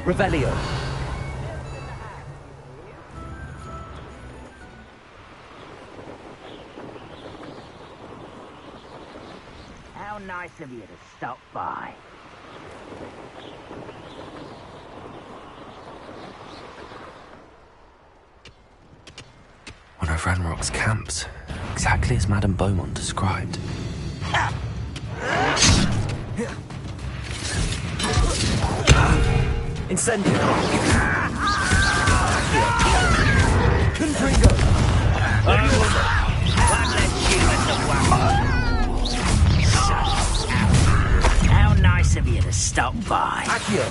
Revelio. How nice of you to stop by. One of Ranrock's camps, exactly as Madame Beaumont described. Incendio. Confringo. How nice of you to stop by. Accio.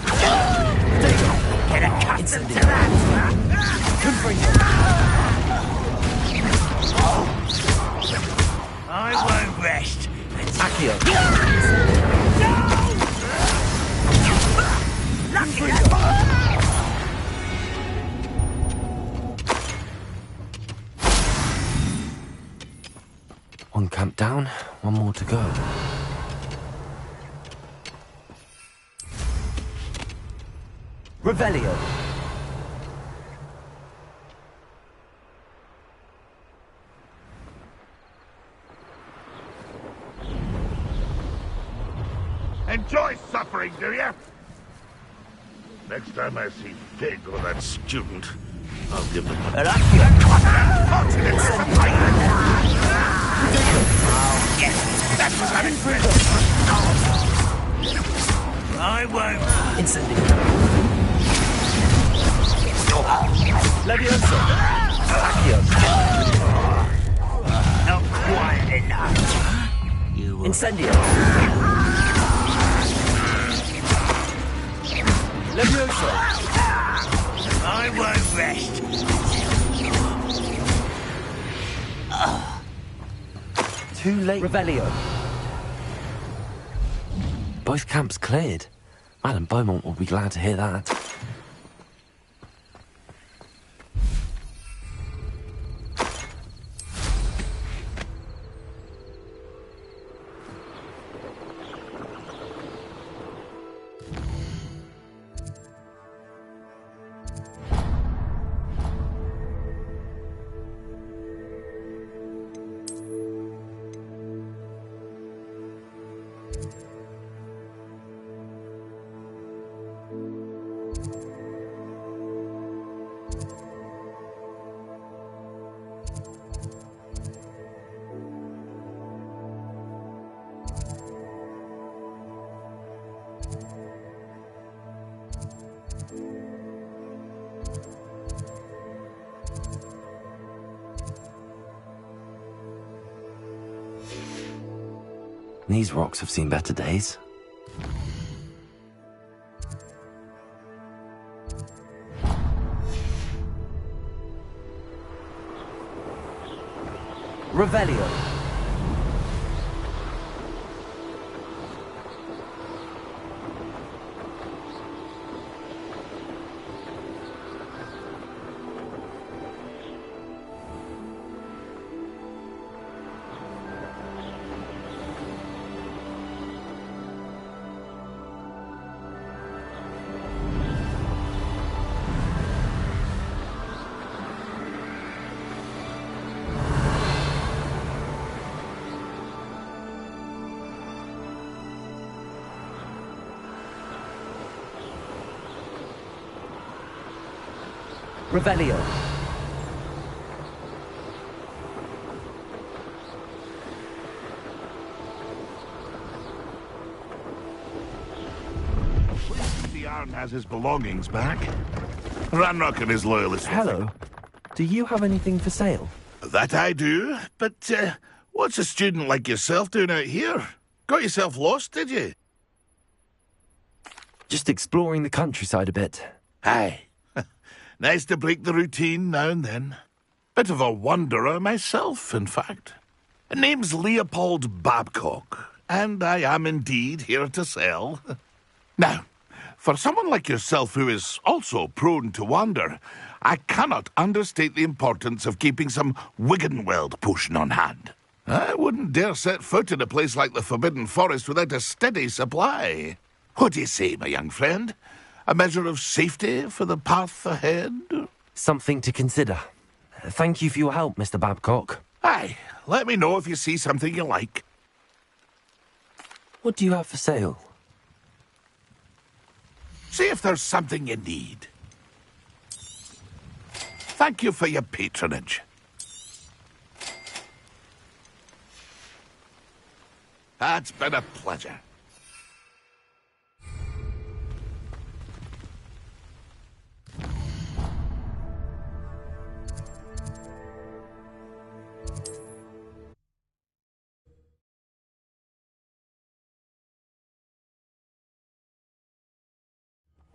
Get accustomed to that. Confringo. I won't rest. Accio. One camp down, one more to go. Revelio. Enjoy suffering, do you? Next time I see Pig or that student, I'll give them a... I won't. Incendio. Levioso. Accio. Not quiet enough. You will... Incendio. Levioso. I won't rest. Too late. Revelio. Both camps cleared. Madam Beaumont will be glad to hear that. These rocks have seen better days. Revelio. Revelio. The Arn has his belongings back. Ranrock and his loyalists. Hello. Do you have anything for sale? That I do, but what's a student like yourself doing out here? Got yourself lost, did you? Just exploring the countryside a bit. Aye. Nice to break the routine now and then. Bit of a wanderer myself, in fact. Name's Leopold Babcock, and I am indeed here to sell. Now, for someone like yourself who is also prone to wander, I cannot understate the importance of keeping some Wiggenweld potion on hand. I wouldn't dare set foot in a place like the Forbidden Forest without a steady supply. What do you say, my young friend? A measure of safety for the path ahead? Something to consider. Thank you for your help, Mr. Babcock. Aye, let me know if you see something you like. What do you have for sale? See if there's something you need. Thank you for your patronage. It's been a pleasure.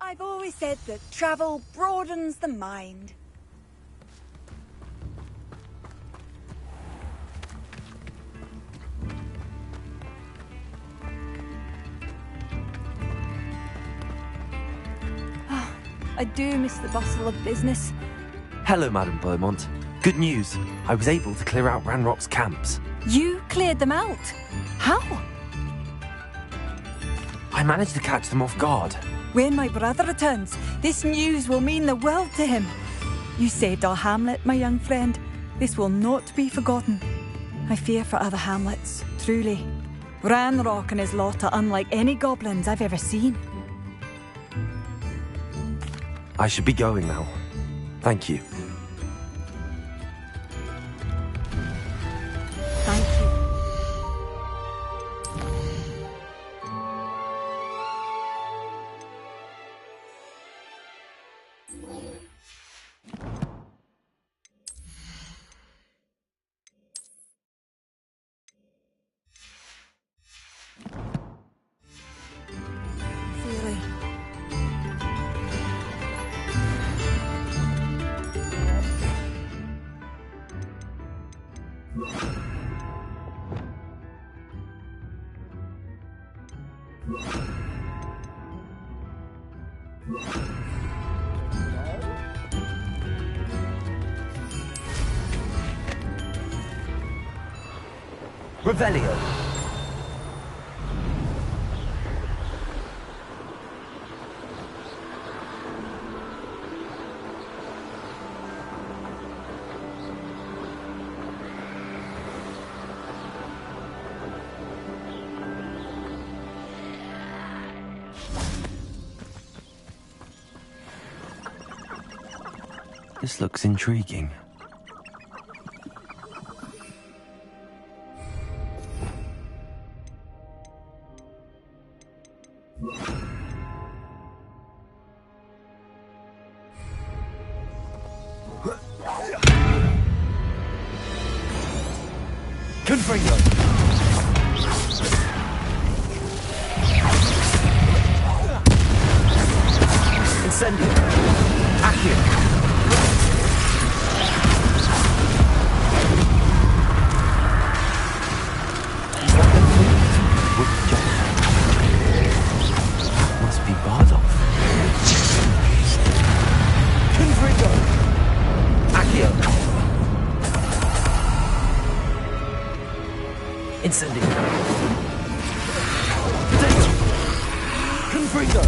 I've always said that travel broadens the mind. I do miss the bustle of business. Hello, Madame Beaumont. Good news. I was able to clear out Ranrock's camps. You cleared them out? How? I managed to catch them off guard. When my brother returns, this news will mean the world to him. You saved our hamlet, my young friend. This will not be forgotten. I fear for other hamlets, truly. Ranrock and his lot are unlike any goblins I've ever seen. I should be going now. Thank you. Thank you. Theory. Revelio. This looks intriguing. Confringo. Incendio. Accio. Must be Bardolph. Confringo. Accio. Incendio. Dego. Confringo.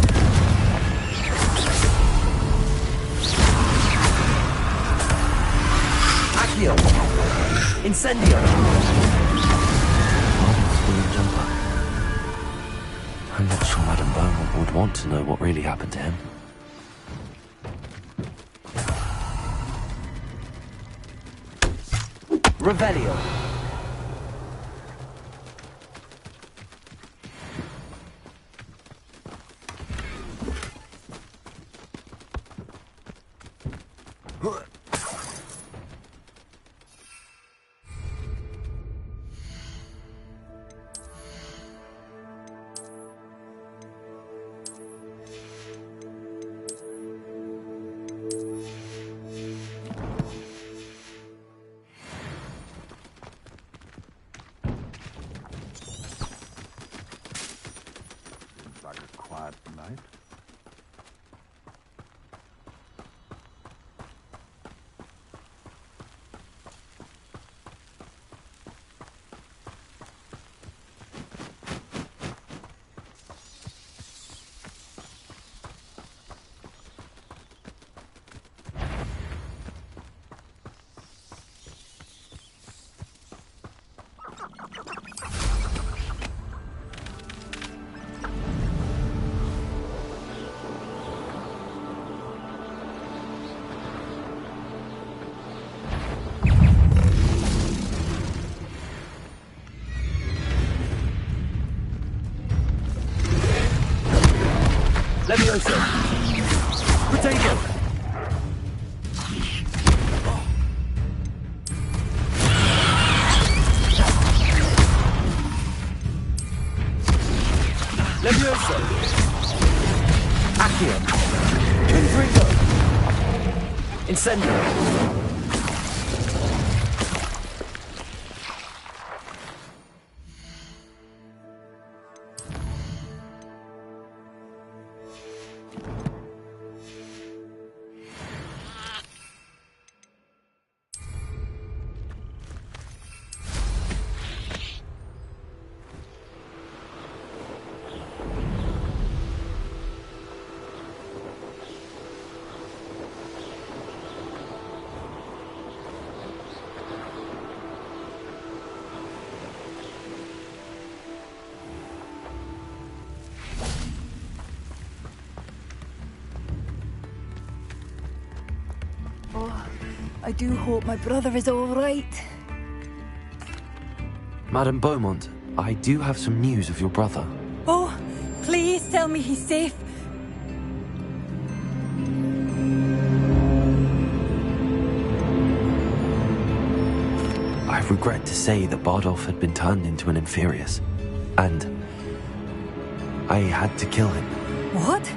Accio. Incendio. Jumper. I'm not sure Madame Beaumont would want to know what really happened to him. Revelio. Like a quiet night. Levioso. Potato. Levioso. Accio. Confringo. Incendio. I do hope my brother is all right. Madame Beaumont, I do have some news of your brother. Oh, please tell me he's safe. I regret to say that Bardolph had been turned into an Inferius, and I had to kill him. What?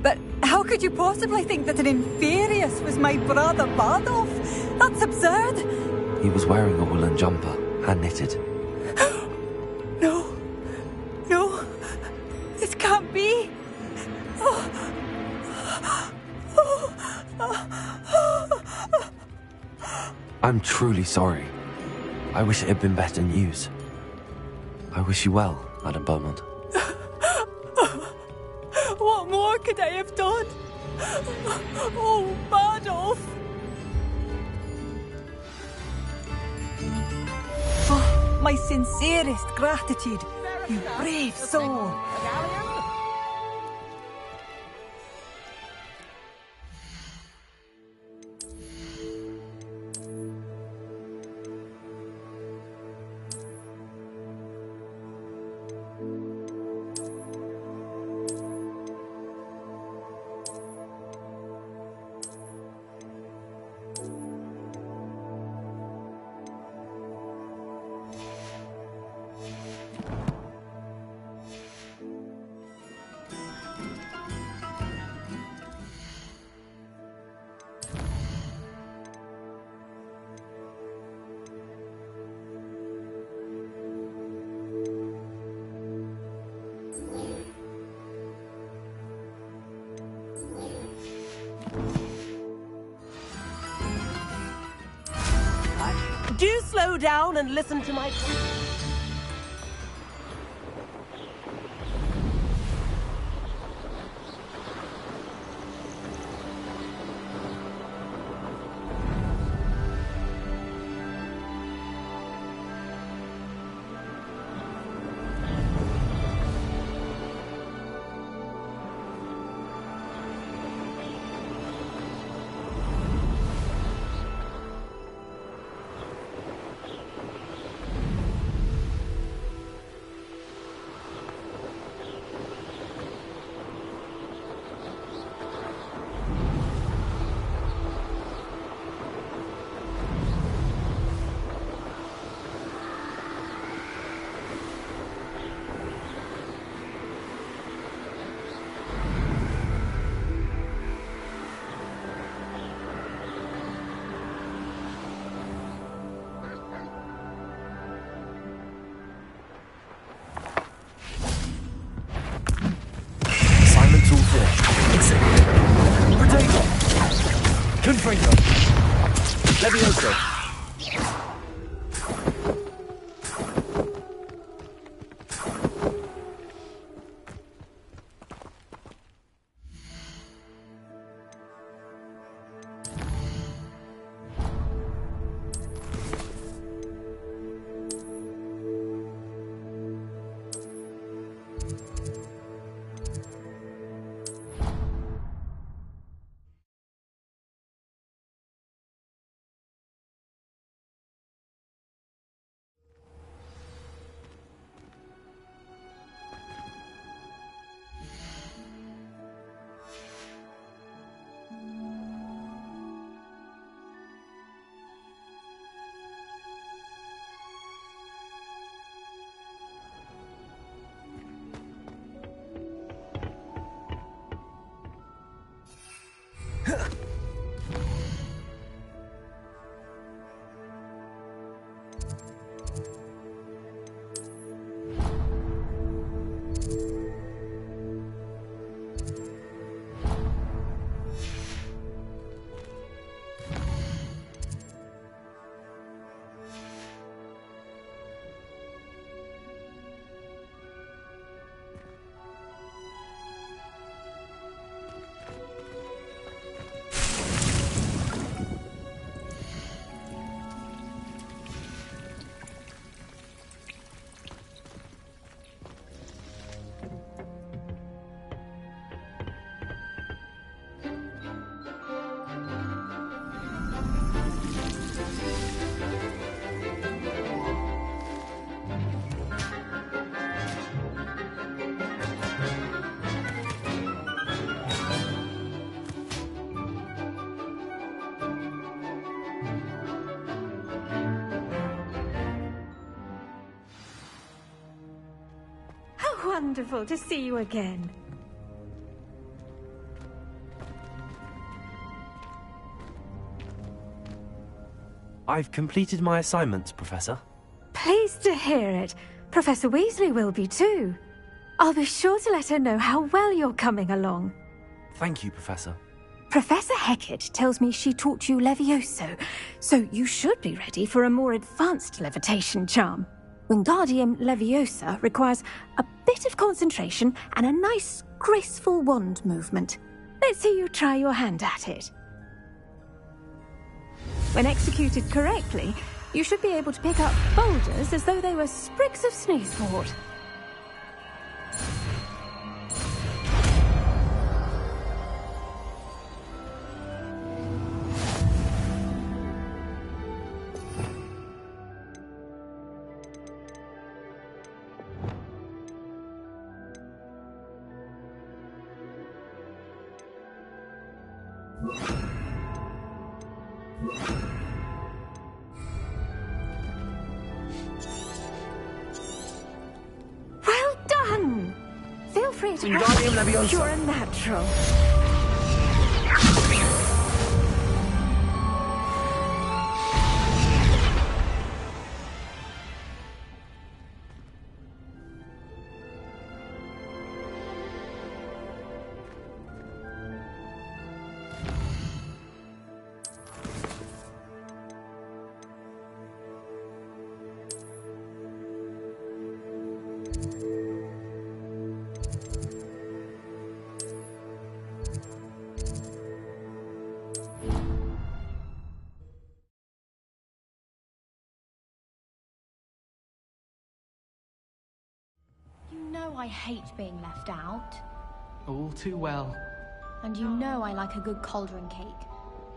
But how could you possibly think that an Inferius was my brother Bardolph? That's absurd. He was wearing a woolen jumper, hand-knitted. No, this can't be. I'm truly sorry. I wish it had been better news. I wish you well, Madame Beaumont. What more could I have done? Oh, Bardolph! Oh, my sincerest gratitude, you brave soul. Do slow down and listen to my... wonderful to see you again. I've completed my assignments, Professor. Pleased to hear it. Professor Weasley will be too. I'll be sure to let her know how well you're coming along. Thank you, Professor. Professor Hecat tells me she taught you Levioso, so you should be ready for a more advanced levitation charm. Wingardium Leviosa requires a bit of concentration and a nice, graceful wand movement. Let's see you try your hand at it. When executed correctly, you should be able to pick up boulders as though they were sprigs of sneezewort. Well done! Feel free to Wingardium Leviosa. You're a natural. You know I hate being left out. All too well. And you know I like a good cauldron cake.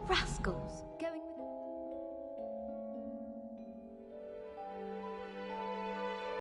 Rascals, going